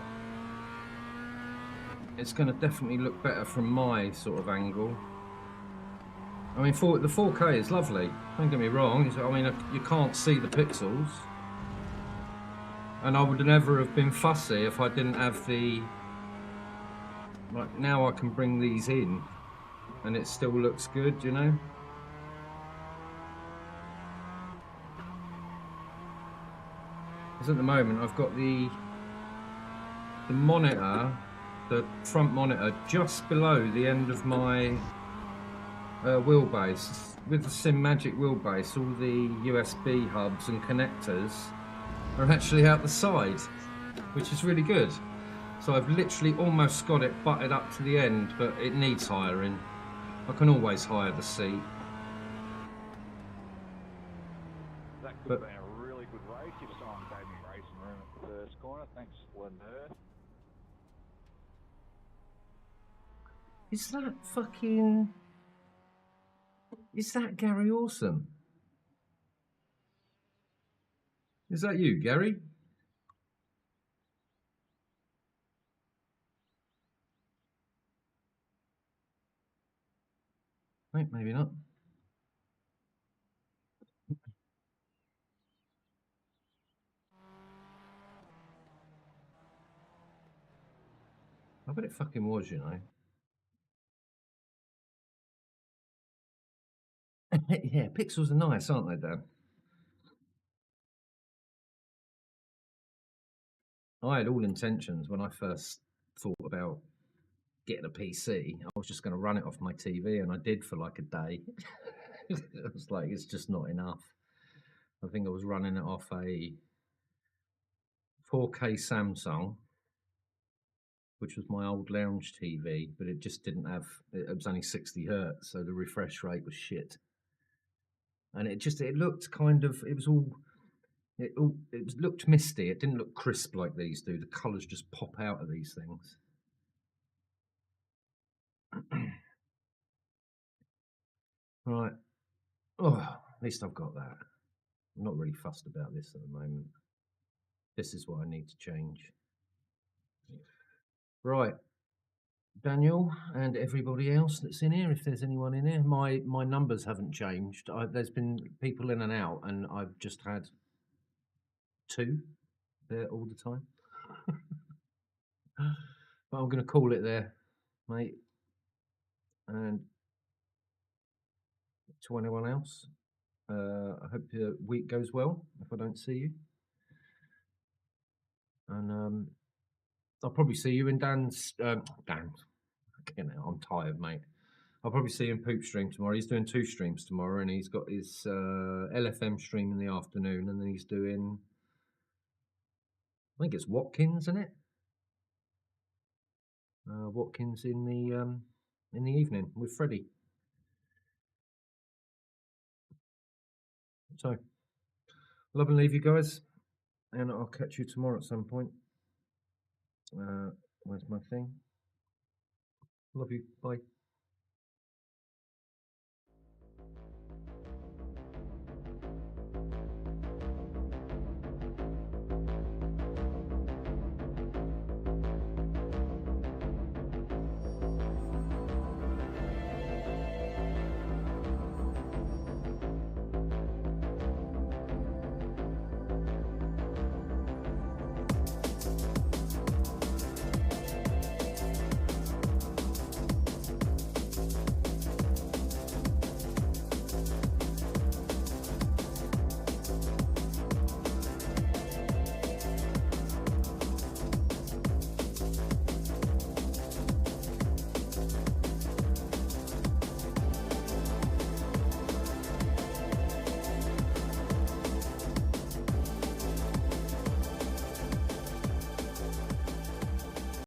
it's going to definitely look better from my sort of angle. I mean, the 4K is lovely. Don't get me wrong. I mean, you can't see the pixels, and I would never have been fussy if I didn't have the. Like now, I can bring these in, and it still looks good, you know. Because at the moment, I've got the monitor, the front monitor, just below the end of my wheelbase. With the SimMagic wheelbase, all the USB hubs and connectors are actually out the side, which is really good. So I've literally almost got it butted up to the end, but it needs hiring. I can always hire the seat. That could have been a really good race if someone gave me racing room at the first corner. Thanks, Lynette. Is that fucking... Is that Gary Awesome? Is that you, Gary? Wait, maybe not. I bet it fucking was, you know. Yeah, pixels are nice, aren't they, Dan? I had all intentions when I first thought about getting a PC. I was just going to run it off my TV, and I did for like a day. It was like, it's just not enough. I think I was running it off a 4K Samsung, which was my old lounge TV, but it just didn't have, it was only 60 hertz, so the refresh rate was shit. And it looked kind of, it looked misty. It didn't look crisp like these do. The colours just pop out of these things. Right. Oh, at least I've got that. I'm not really fussed about this at the moment. This is what I need to change. Right. Daniel and everybody else that's in here, if there's anyone in here, my numbers haven't changed. There's been people in and out, and I've just had 2 there all the time. But I'm going to call it there, mate. And to anyone else, I hope your week goes well if I don't see you. And I'll probably see you in Dan's. I'm tired, mate. I'll probably see him Poop stream tomorrow. He's doing 2 streams tomorrow, and he's got his LFM stream in the afternoon, and then he's doing, I think it's Watkins, isn't it? Watkins in the evening with Freddie. So, love and leave you guys, and I'll catch you tomorrow at some point. Where's my thing? Love you. Bye.